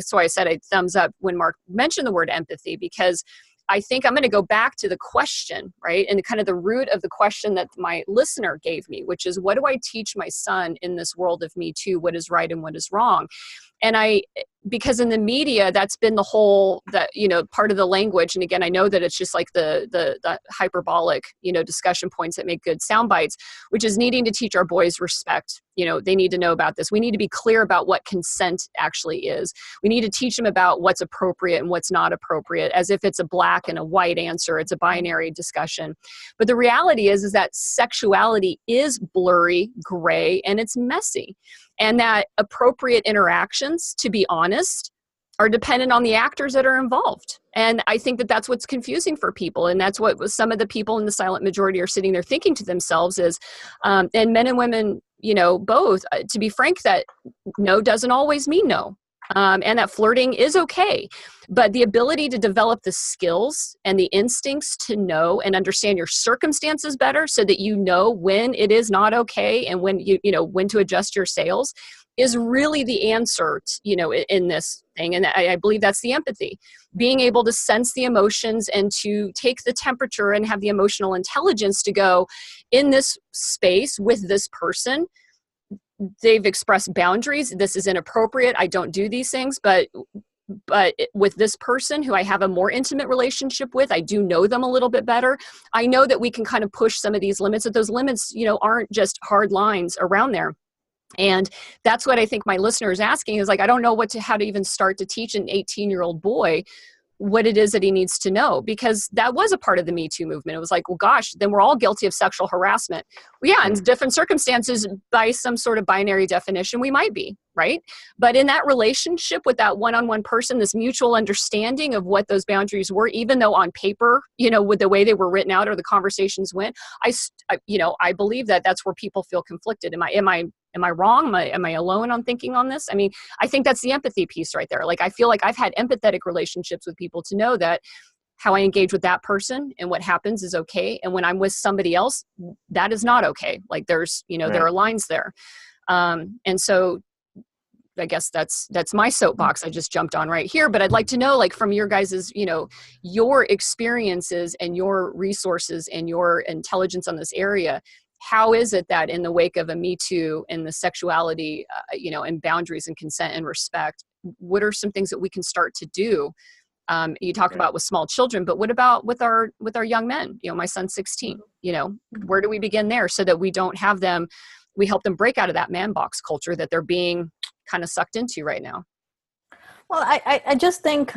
so I said a thumbs up when Mark mentioned the word empathy, because I think I'm going to go back to the question, right? And kind of the root of the question that my listener gave me, which is, what do I teach my son in this world of Me Too? What is right and what is wrong? And because in the media, that's been the whole, part of the language. And again, I know that it's just like the hyperbolic, discussion points that make good sound bites, which is needing to teach our boys respect. They need to know about this. We need to be clear about what consent actually is. We need to teach them about what's appropriate and what's not appropriate, as if it's a black and a white answer. It's a binary discussion. But the reality is that sexuality is blurry, gray, and it's messy. And that appropriate interactions, to be honest, are dependent on the actors that are involved. And I think that that's what's confusing for people. And that's what some of the people in the silent majority are sitting there thinking to themselves is, and men and women, both, to be frank, that no doesn't always mean no. And that flirting is okay. But the ability to develop the skills and the instincts to know and understand your circumstances better, so that you know when it is not okay and when when to adjust your sails, is really the answer to, in this thing. And I believe that's the empathy, being able to sense the emotions and to take the temperature and have the emotional intelligence to go, in this space with this person, they've expressed boundaries. This is inappropriate. I don't do these things, but with this person who I have a more intimate relationship with, I do know them a little bit better. I know that we can kind of push some of these limits, that those limits, aren't just hard lines around there. And that's what I think my listener is asking, is like, I don't know how to even start to teach an 18-year-old boy what it is that he needs to know, because that was a part of the Me Too movement. It was like, well, gosh, then we're all guilty of sexual harassment. Well, yeah, in different circumstances, by some sort of binary definition, we might be, right? But in that relationship with that one-on-one person, this mutual understanding of what those boundaries were, even though on paper, with the way they were written out or the conversations went, I believe that that's where people feel conflicted. Am I wrong? Am I alone on thinking on this? I mean, I think that's the empathy piece right there. Like, I feel like I've had empathetic relationships with people to know that how I engage with that person and what happens is okay. And when I'm with somebody else, that is not okay. Like, there's, right. There are lines there. And so I guess that's my soapbox I just jumped on right here. But I'd like to know, like, from your guys's, your experiences and your resources and your intelligence on this area, how is it that in the wake of a Me Too and the sexuality, and boundaries and consent and respect, what are some things that we can start to do? You talk about with small children, but what about with our young men? My son's 16, where do we begin there so that we don't have them, we help them break out of that man box culture that they're being kind of sucked into right now? Well, I just think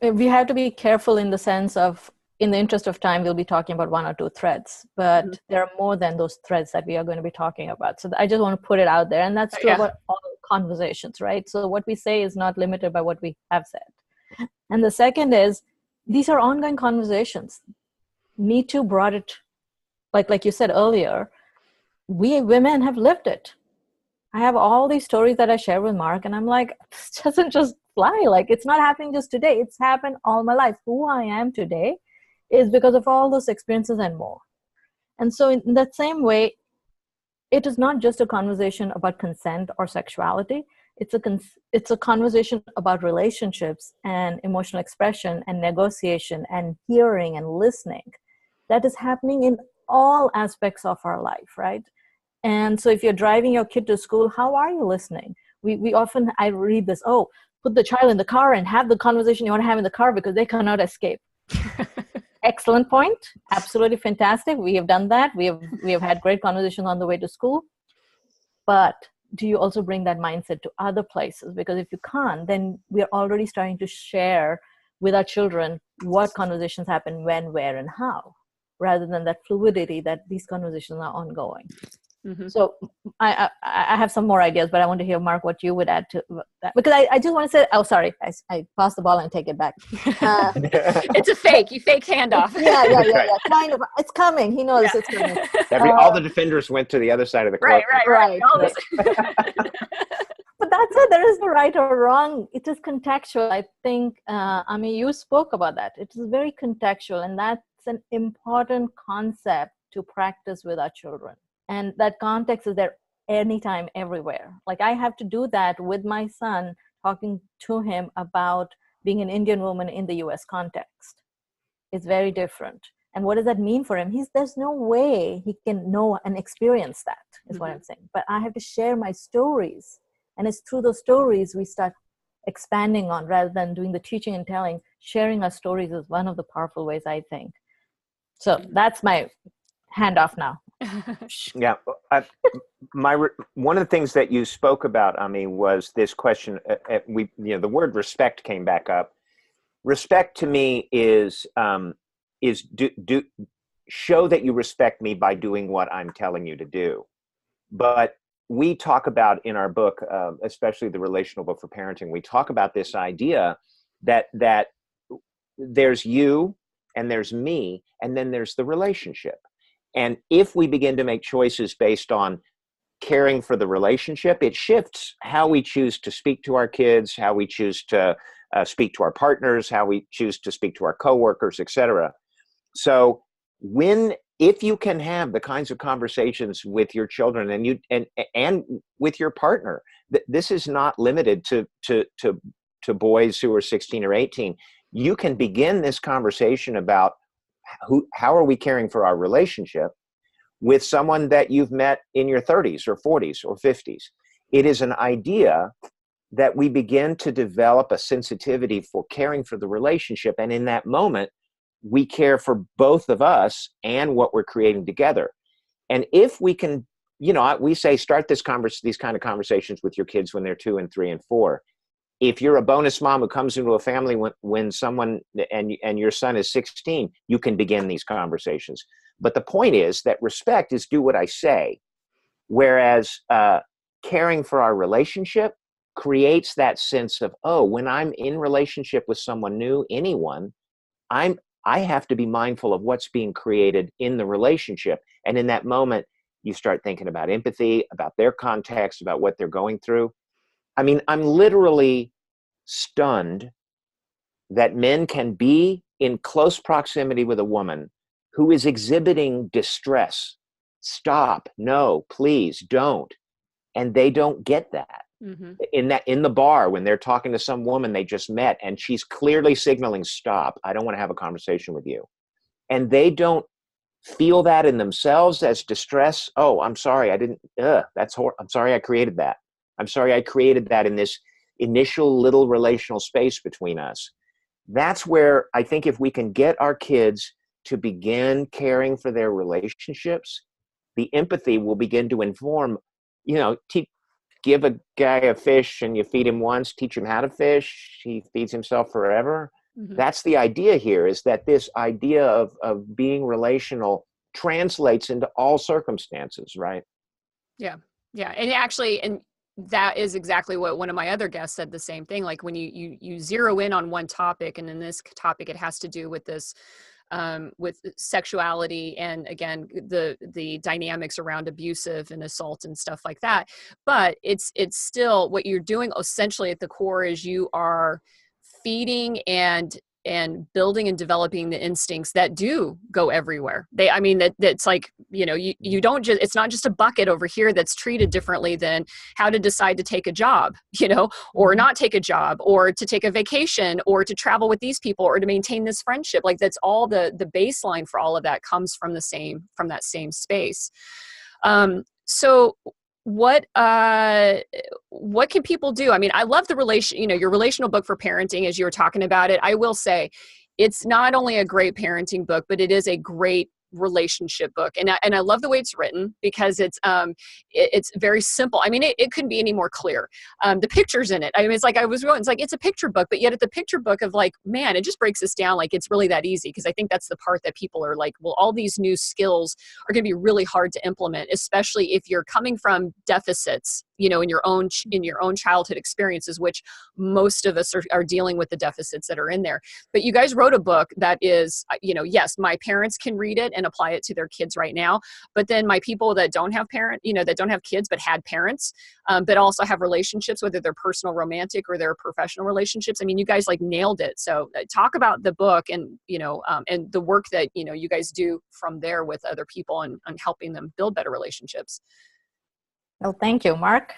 we have to be careful in the sense of, in the interest of time, we'll be talking about one or two threads, but there are more than those threads that we are going to be talking about. So I just want to put it out there. And that's true about all conversations, right? So what we say is not limited by what we have said. And the second is, these are ongoing conversations. Me Too brought it, like you said earlier, we women have lived it. I have all these stories that I share with Mark, and I'm like, this doesn't just fly. Like, it's not happening just today. It's happened all my life. Who I am today is because of all those experiences and more. And so in that same way, it is not just a conversation about consent or sexuality. It's a conversation about relationships and emotional expression and negotiation and hearing and listening that is happening in all aspects of our life, right? And so if you're driving your kid to school, how are you listening? I read this, put the child in the car and have the conversation you want to have in the car because they cannot escape. Excellent point. Absolutely fantastic. We have done that. We have had great conversations on the way to school. But do you also bring that mindset to other places? Because if you can't, then we're already starting to share with our children what conversations happen when, where, and how, rather than that fluidity that these conversations are ongoing. Mm-hmm. So I have some more ideas, but I want to hear, Mark, what you would add to that. Because I just want to say, sorry, I passed the ball and take it back. It's a fake. You fake handoff. Yeah. Kind of. It's coming. He knows it's coming. All the defenders went to the other side of the court. Right. But that's it. There is no right or wrong. It is contextual. I think, you spoke about that. It is very contextual, and that's an important concept to practice with our children. And that context is there anytime, everywhere. Like, I have to do that with my son, talking to him about being an Indian woman in the US context. It's very different. And what does that mean for him? There's no way he can know and experience that, is what I'm saying. But I have to share my stories. And it's through those stories we start expanding on, rather than doing the teaching and telling. Sharing our stories is one of the powerful ways, I think. So that's my handoff now. Yeah. One of the things that you spoke about, Ami, was this question. The word respect came back up. Respect to me is show that you respect me by doing what I'm telling you to do. But we talk about in our book, especially the Relational Book for Parenting, we talk about this idea that there's you and there's me, and then there's the relationship. And if we begin to make choices based on caring for the relationship, it shifts how we choose to speak to our kids, how we choose to speak to our partners, how we choose to speak to our coworkers, etc. So when if you can have the kinds of conversations with your children and with your partner, this is not limited to boys who are 16 or 18. You can begin this conversation about how are we caring for our relationship with someone that you've met in your 30s or 40s or 50s. It is an idea that we begin to develop a sensitivity for caring for the relationship. And in that moment, we care for both of us and what we're creating together. And if we can, we say start these kind of conversations with your kids when they're 2 and 3 and 4. If you're a bonus mom who comes into a family when someone and your son is 16, you can begin these conversations. But the point is that respect is do what I say, whereas caring for our relationship creates that sense of, oh, when I'm in relationship with someone new, anyone, I have to be mindful of what's being created in the relationship. And in that moment, you start thinking about empathy, about their context, about what they're going through. I mean, I'm literally stunned that men can be in close proximity with a woman who is exhibiting distress. Stop, no, please don't. And they don't get that. Mm-hmm. In the bar when they're talking to some woman they just met and she's clearly signaling, stop, I don't want to have a conversation with you. And they don't feel that in themselves as distress. Oh, I'm sorry, I'm sorry I created that. I'm sorry I created that in this initial little relational space between us. That's where I think if we can get our kids to begin caring for their relationships, the empathy will begin to inform, give a guy a fish and you feed him once, teach him how to fish, he feeds himself forever. Mm-hmm. That's the idea here, is that this idea of being relational translates into all circumstances, right? Yeah. Yeah. And that is exactly what one of my other guests said, the same thing. Like when you zero in on one topic, and in this topic, it has to do with this, with sexuality and again, the dynamics around abusive and assault and stuff like that. But it's still what you're doing essentially at the core is you are feeding and building and developing the instincts that do go everywhere. That's like, you don't just, it's not just a bucket over here that's treated differently than how to decide to take a job, or not take a job, or to take a vacation, or to travel with these people, or to maintain this friendship. Like that's all the baseline for all of that comes from that same space. So what can people do? I mean, I love your relational book for parenting, as you were talking about it. I will say it's not only a great parenting book, but it is a great relationship book. And I love the way it's written because it's very simple. I mean, it couldn't be any more clear. The pictures in it, I mean, it's like it's a picture book, but yet at the picture book of like, man, it just breaks this down. Like it's really that easy. Because I think that's the part that people are like, well, all these new skills are going to be really hard to implement, especially if you're coming from deficits, in your own childhood experiences, which most of us are dealing with the deficits that are in there. But you guys wrote a book that is, yes, my parents can read it and apply it to their kids right now. But then my people that don't have that don't have kids, but had parents, but also have relationships, whether they're personal, romantic, or they're professional relationships. I mean, you guys like nailed it. So talk about the book and, and the work that, you guys do from there with other people and helping them build better relationships. Well, thank you, Mark.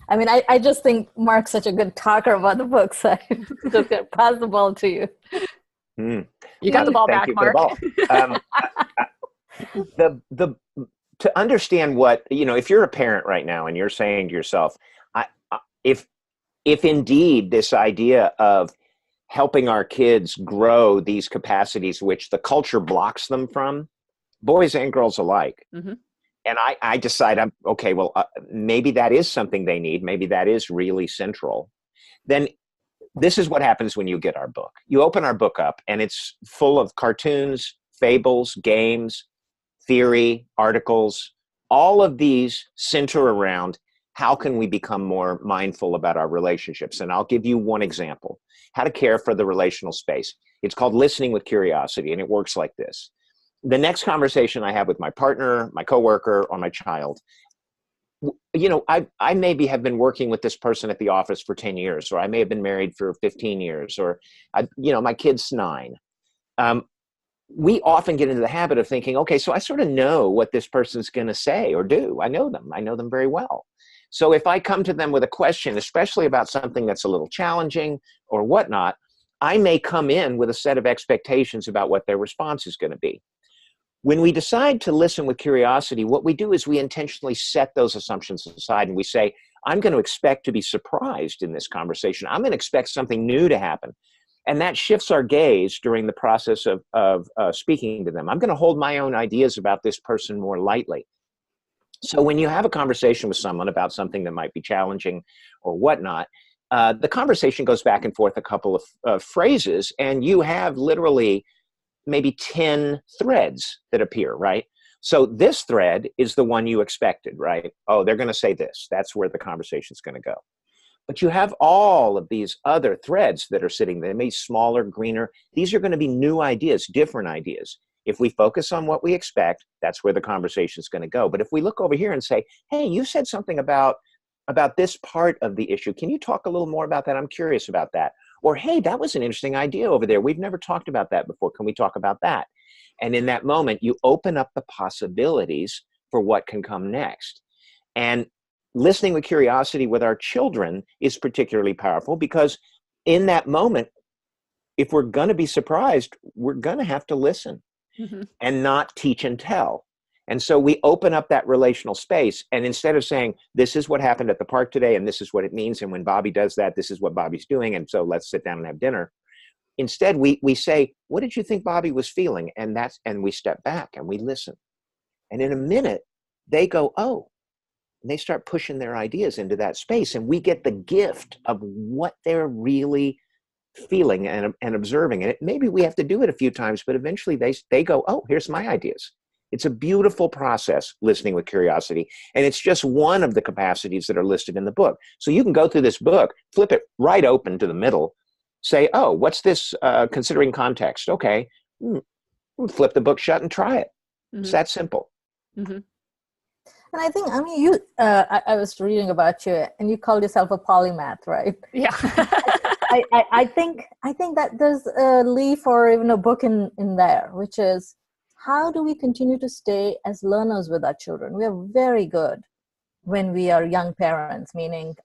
I mean, I just think Mark's such a good talker about the book, so I'm just going to pass the ball to you. You got the ball back, Mark. To understand what, if you're a parent right now and you're saying to yourself, if indeed this idea of helping our kids grow these capacities, which the culture blocks them from, boys and girls alike, mm-hmm. And I decide, maybe that is something they need. Maybe that is really central. Then this is what happens when you get our book. You open our book up and it's full of cartoons, fables, games, theory, articles. All of these center around how can we become more mindful about our relationships. And I'll give you one example, how to care for the relational space. It's called Listening with Curiosity, and it works like this. The next conversation I have with my partner, my coworker, or my child, I maybe have been working with this person at the office for 10 years, or I may have been married for 15 years, or, my kid's 9. we often get into the habit of thinking, okay, so I sort of know what this person's going to say or do. I know them very well. So if I come to them with a question, especially about something that's a little challenging or whatnot, I may come in with a set of expectations about what their response is going to be. When we decide to listen with curiosity, what we do is we intentionally set those assumptions aside and we say, I'm going to expect to be surprised in this conversation. I'm going to expect something new to happen. And that shifts our gaze during the process of speaking to them. I'm going to hold my own ideas about this person more lightly. So when you have a conversation with someone about something that might be challenging or whatnot, the conversation goes back and forth a couple of phrases, and you have literally maybe 10 threads that appear, right? So this thread is the one you expected, right? Oh, they're going to say this. That's where the conversation's going to go. But you have all of these other threads that are sitting there, maybe smaller, greener. These are going to be new ideas, different ideas. If we focus on what we expect, that's where the conversation is going to go. But if we look over here and say, hey, you said something about this part of the issue. Can you talk a little more about that? I'm curious about that. Or, hey, that was an interesting idea over there. We've never talked about that before. Can we talk about that? And in that moment, you open up the possibilities for what can come next. And listening with curiosity with our children is particularly powerful because in that moment, if we're going to be surprised, we're going to have to listen and not teach and tell. And so we open up that relational space. And instead of saying, this is what happened at the park today, and this is what it means, and when Bobby does that, this is what Bobby's doing, and so let's sit down and have dinner. Instead, we say, what did you think Bobby was feeling? And we step back and we listen. And in a minute, they go, oh, and they start pushing their ideas into that space. And we get the gift of what they're really feeling and observing. And maybe we have to do it a few times, but eventually they go, oh, here's my ideas. It's a beautiful process, listening with curiosity. And it's just one of the capacities that are listed in the book. So you can go through this book, flip it right open to the middle, say, oh, what's this considering context? Okay, flip the book shut and try it. It's that simple. And I think, you, I was reading about you and you called yourself a polymath, right? Yeah. I think that there's a leaf or even a book in there, which is, how do we continue to stay as learners with our children? We are very good when we are young parents, meaning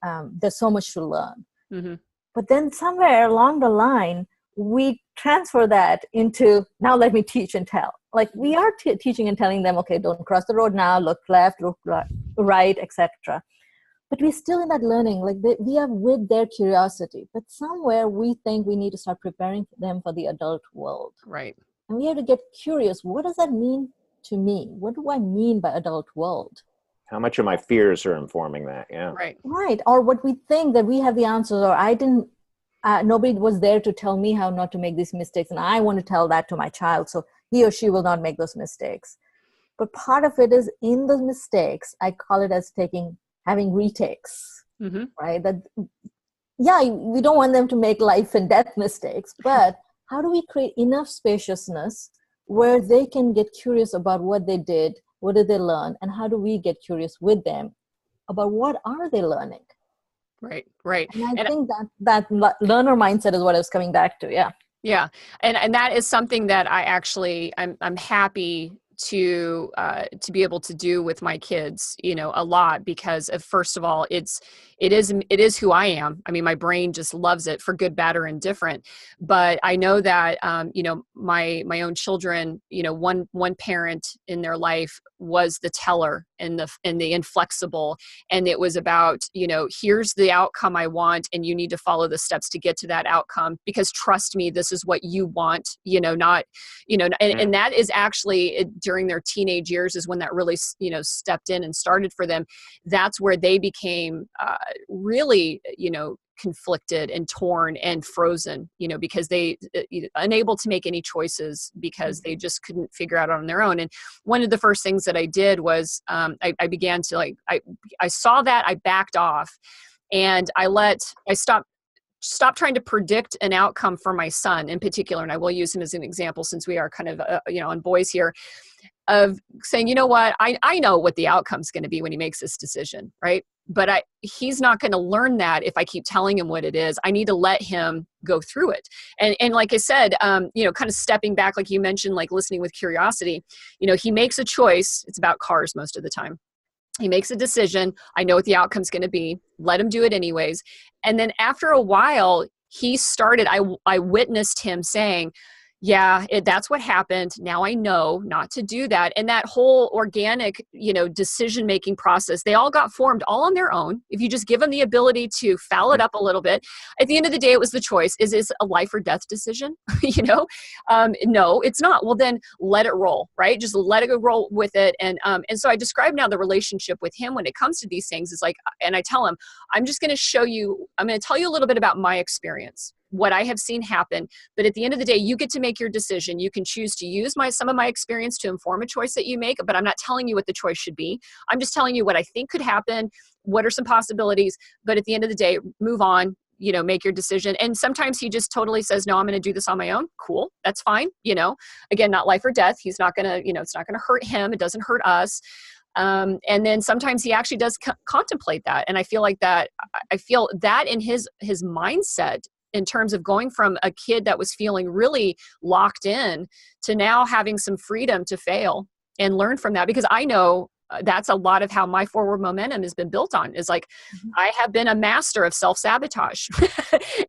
there's so much to learn. But then somewhere along the line, we transfer that into, now let me teach and tell. Like we are teaching and telling them, okay, don't cross the road now, look left, look right, etc. But we're still in that learning, like we are with their curiosity. But somewhere we think we need to start preparing them for the adult world. Right. And we have to get curious. What does that mean to me? What do I mean by adult world? How much of my fears are informing that? Yeah. Right. Or what we think that we have the answers, or nobody was there to tell me how not to make these mistakes. And I want to tell that to my child, so he or she will not make those mistakes. But part of it is in the mistakes, I call it as having retakes, right? That, yeah, we don't want them to make life and death mistakes, but how do we create enough spaciousness where they can get curious about what they did, what did they learn, and how do we get curious with them about what are they learning? Right. And I think that learner mindset is what I was coming back to. Yeah. Yeah. And that is something that I'm happy to be able to do with my kids, a lot, because of, first of all, it is who I am. I mean, my brain just loves it, for good, bad, or indifferent. But I know that, my own children, one parent in their life was the teller and the inflexible. And it was about, here's the outcome I want, and you need to follow the steps to get to that outcome, because trust me, this is what you want, not, and that is actually during their teenage years is when that really, stepped in and started for them. That's where they became really, conflicted and torn and frozen, because they unable to make any choices because they just couldn't figure out on their own. And one of the first things that I did was I began to I saw that, I backed off, and I stopped trying to predict an outcome for my son in particular. And I will use him as an example since we are kind of, on boys here. of saying, you know what, I know what the outcome's going to be when he makes this decision, right? But he's not going to learn that if I keep telling him what it is. I need to let him go through it. And like I said, you know, kind of stepping back, like you mentioned, like listening with curiosity, you know, he makes a choice. It's about cars most of the time. He makes a decision. I know what the outcome's going to be. Let him do it anyways. And then after a while, he started, I witnessed him saying, yeah, that's what happened. Now I know not to do that. And that whole organic, you know, decision-making process, they all got formed all on their own. If you just give them the ability to foul it up a little bit, at the end of the day, it was the choice. Is this a life or death decision? You know, no, it's not. Well, then let it roll, right? Just let it go roll with it. And so I describe now the relationship with him when it comes to these things is like, and I tell him, I'm just going to show you, I'm going to tell you a little bit about my experience, what I have seen happen. But at the end of the day, you get to make your decision. You can choose to use some of my experience to inform a choice that you make, but I'm not telling you what the choice should be. I'm just telling you what I think could happen. What are some possibilities? But at the end of the day, move on, you know, make your decision. And sometimes he just totally says, no, I'm going to do this on my own. Cool. That's fine. You know, again, not life or death. He's not going to, you know, it's not going to hurt him. It doesn't hurt us. And then sometimes he actually does contemplate that. And I feel like that, I feel that in his mindset, in terms of going from a kid that was feeling really locked in to now having some freedom to fail and learn from that. Because I know that's a lot of how my forward momentum has been built on, is like, I have been a master of self-sabotage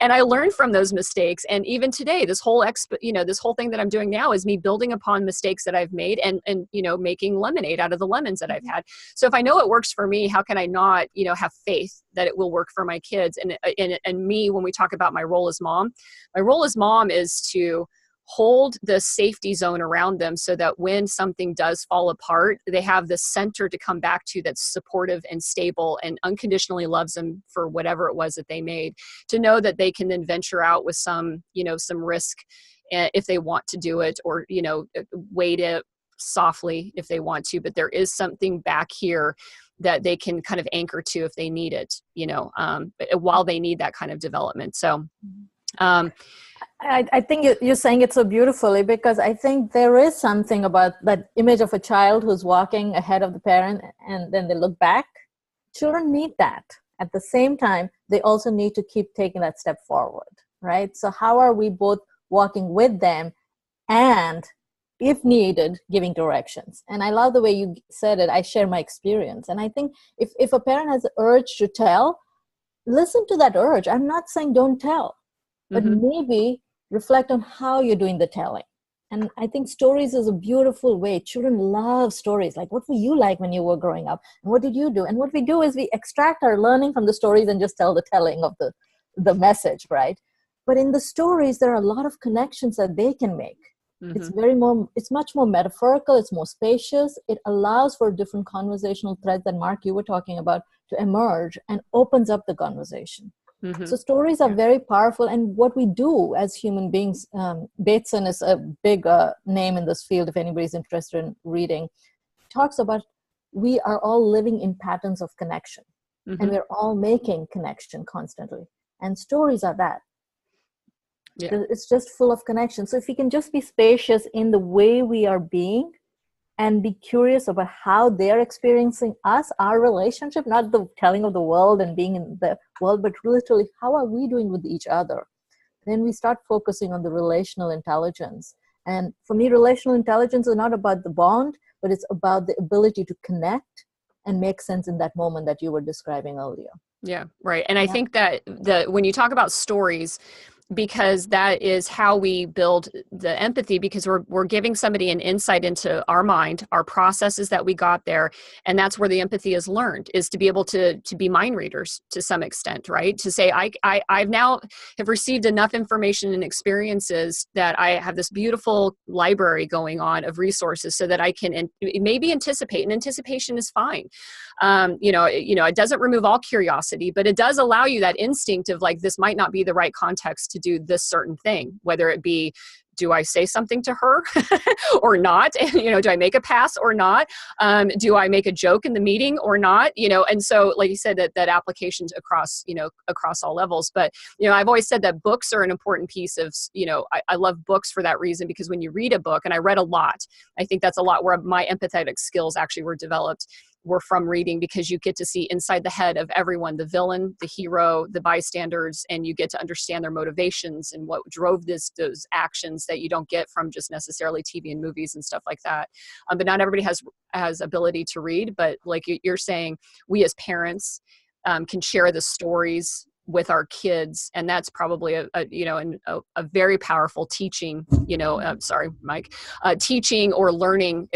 and I learned from those mistakes. And even today, this whole this whole thing that I'm doing now is me building upon mistakes that I've made and, you know, making lemonade out of the lemons that I've had. So if I know it works for me, how can I not, you know, have faith that it will work for my kids? And me, when we talk about my role as mom is to hold the safety zone around them so that when something does fall apart, they have the center to come back to that's supportive and stable and unconditionally loves them for whatever it was that they made, to know that they can then venture out with some, you know, some risk if they want to do it, or, you know, wait it softly if they want to, but there is something back here that they can kind of anchor to if they need it, you know, while they need that kind of development. So, I think you're saying it so beautifully, because I think there is something about that image of a child who's walking ahead of the parent and then they look back. Children need that. At the same time, they also need to keep taking that step forward, right? So how are we both walking with them and, if needed, giving directions? And I love the way you said it. I share my experience. And I think if a parent has the urge to tell, listen to that urge. I'm not saying don't tell, but maybe reflect on how you're doing the telling. And I think stories is a beautiful way. Children love stories. Like, what were you like when you were growing up? And what did you do? And what we do is we extract our learning from the stories and just tell the telling of the message, right? But in the stories, there are a lot of connections that they can make. It's much more metaphorical. It's more spacious. It allows for different conversational threads that, Mark, you were talking about, to emerge and opens up the conversation. So stories are very powerful. And what we do as human beings, Bateson is a big name in this field, if anybody's interested in reading, talks about we are all living in patterns of connection. And we're all making connection constantly. And stories are that. Yeah. It's just full of connection. So if we can just be spacious in the way we are being, and be curious about how they're experiencing us, our relationship, not the telling of the world and being in the world, but literally how are we doing with each other? Then we start focusing on the relational intelligence. And for me, relational intelligence is not about the bond, but it's about the ability to connect and make sense in that moment that you were describing earlier. Yeah, right. And I think that when you talk about stories, because that is how we build the empathy, because we're giving somebody an insight into our mind, our processes that we got there. And that's where the empathy is learned, is to be able to be mind readers to some extent, right? To say, I've now have received enough information and experiences that I have this beautiful library going on of resources so that I can maybe anticipate, and anticipation is fine. It doesn't remove all curiosity, but it does allow you that instinct of like, this might not be the right context to do this certain thing, whether it be do I say something to her or not? Do I make a pass or not? Do I make a joke in the meeting or not? And so, like you said, that applications across all levels. But, I've always said that books are an important piece of, I love books for that reason, because when you read a book, and I read a lot, I think that's a lot where my empathetic skills actually were from reading, because you get to see inside the head of everyone, the villain, the hero, the bystanders, and you get to understand their motivations and what drove those actions that you don't get from just necessarily TV and movies and stuff like that. But not everybody has ability to read, but like you're saying, we as parents can share the stories with our kids, and that's probably a very powerful teaching, sorry, Mike, teaching or learning,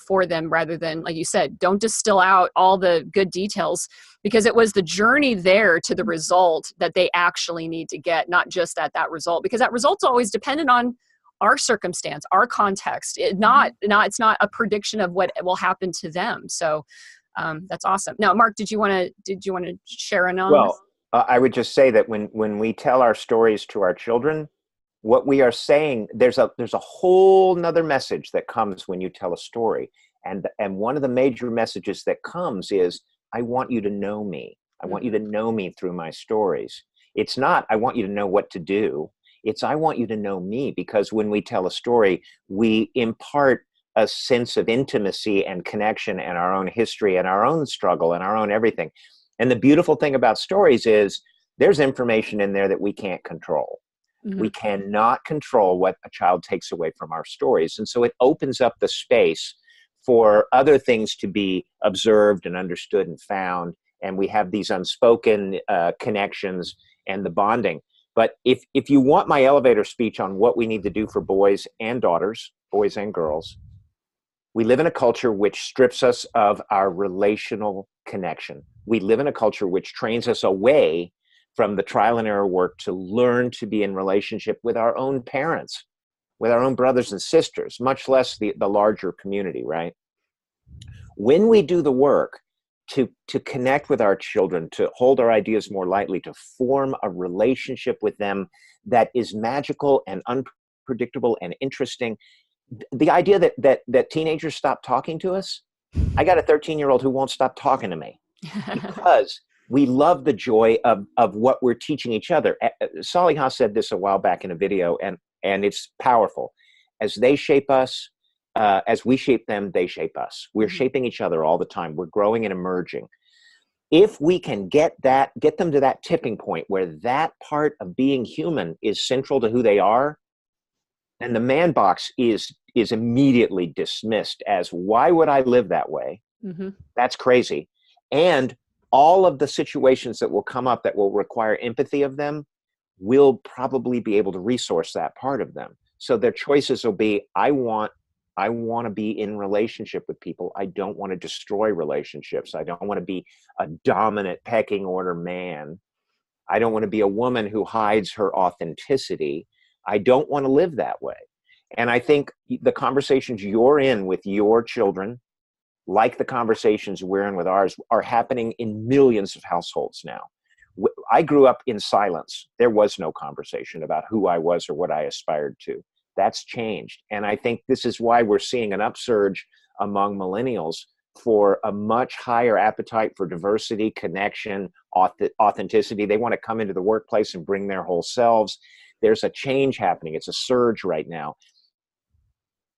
for them, rather than, like you said, don't distill out all the good details, because it was the journey there to the result that they actually need to get, not just that result, because that result's always dependent on our circumstance, our context. It's not a prediction of what will happen to them. So that's awesome. Now, Mark, did you want to share on this? Well, I would just say that when we tell our stories to our children, what we are saying, there's a whole nother message that comes when you tell a story. And one of the major messages that comes is, I want you to know me. I want you to know me through my stories. It's not, I want you to know what to do. It's, I want you to know me, because when we tell a story, we impart a sense of intimacy and connection and our own history and our own struggle and our own everything. And the beautiful thing about stories is there's information in there that we can't control. Mm-hmm. We cannot control what a child takes away from our stories. And so it opens up the space for other things to be observed and understood and found. And we have these unspoken connections and the bonding. But if you want my elevator speech on what we need to do for boys and daughters, boys and girls, we live in a culture which strips us of our relational connection. We live in a culture which trains us away from the trial and error work to learn to be in relationship with our own parents, with our own brothers and sisters, much less the larger community, right? When we do the work to connect with our children, to hold our ideas more lightly, to form a relationship with them that is magical and unpredictable and interesting, the idea that teenagers stop talking to us, I got a 13-year-old who won't stop talking to me because we love the joy of what we're teaching each other. Saliha said this a while back in a video, and it's powerful. As they shape us, as we shape them, they shape us. We're shaping each other all the time. We're growing and emerging. If we can get them to that tipping point where that part of being human is central to who they are, and the man box is immediately dismissed as, why would I live that way? Mm-hmm. That's crazy. And all of the situations that will come up that will require empathy of them, will probably be able to resource that part of them. So their choices will be, I want to be in relationship with people. I don't want to destroy relationships. I don't want to be a dominant pecking order man. I don't want to be a woman who hides her authenticity. I don't want to live that way. And I think the conversations you're in with your children, like the conversations we're in with ours, are happening in millions of households now. I grew up in silence. There was no conversation about who I was or what I aspired to. That's changed. And I think this is why we're seeing an upsurge among millennials for a much higher appetite for diversity, connection, authenticity. They want to come into the workplace and bring their whole selves. There's a change happening. It's a surge right now.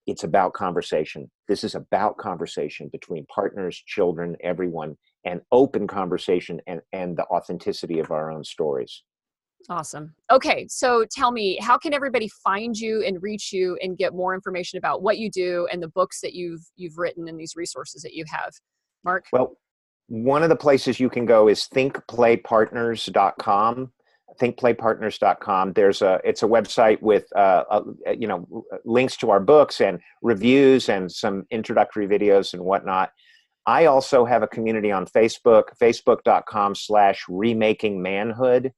It's about conversation. This is about conversation between partners, children, everyone, and open conversation and the authenticity of our own stories. Awesome. Okay, so tell me, how can everybody find you and reach you and get more information about what you do and the books that you've written and these resources that you have? Mark? Well, one of the places you can go is thinkplaypartners.com. thinkplaypartners.com. It's a website with links to our books and reviews and some introductory videos and whatnot. I also have a community on Facebook, facebook.com/remakingmanhood.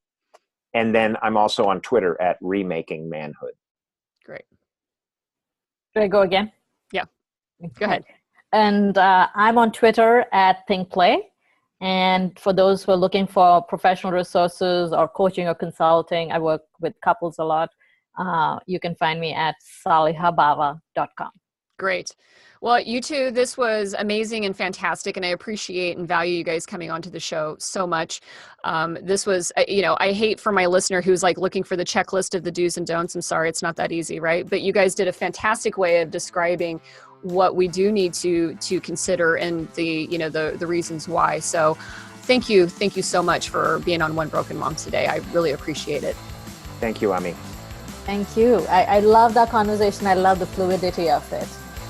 And then I'm also on Twitter at remakingmanhood. Great. Should I go again? Yeah. Go ahead. And I'm on Twitter at thinkplay. And for those who are looking for professional resources or coaching or consulting, I work with couples a lot. You can find me at salihabava.com. Great. Well, you two, this was amazing and fantastic, and I appreciate and value you guys coming onto the show so much. This was, I hate for my listener who's like looking for the checklist of the do's and don'ts. I'm sorry, it's not that easy, right? But you guys did a fantastic way of describing what we do need to consider and the reasons why. So thank you so much for being on One Broken Mom today. I really appreciate it. Thank you, Ami. Thank you. I love that conversation. I love the fluidity of it.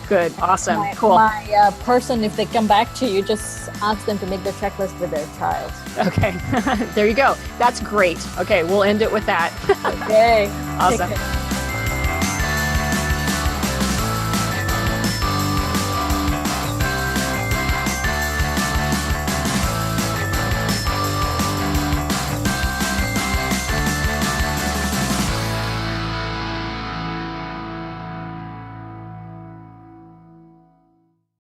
Good. Awesome. Cool. My person, if they come back to you, just ask them to make the checklist with their child. Okay. There you go. That's great. Okay. We'll end it with that. Okay. Awesome.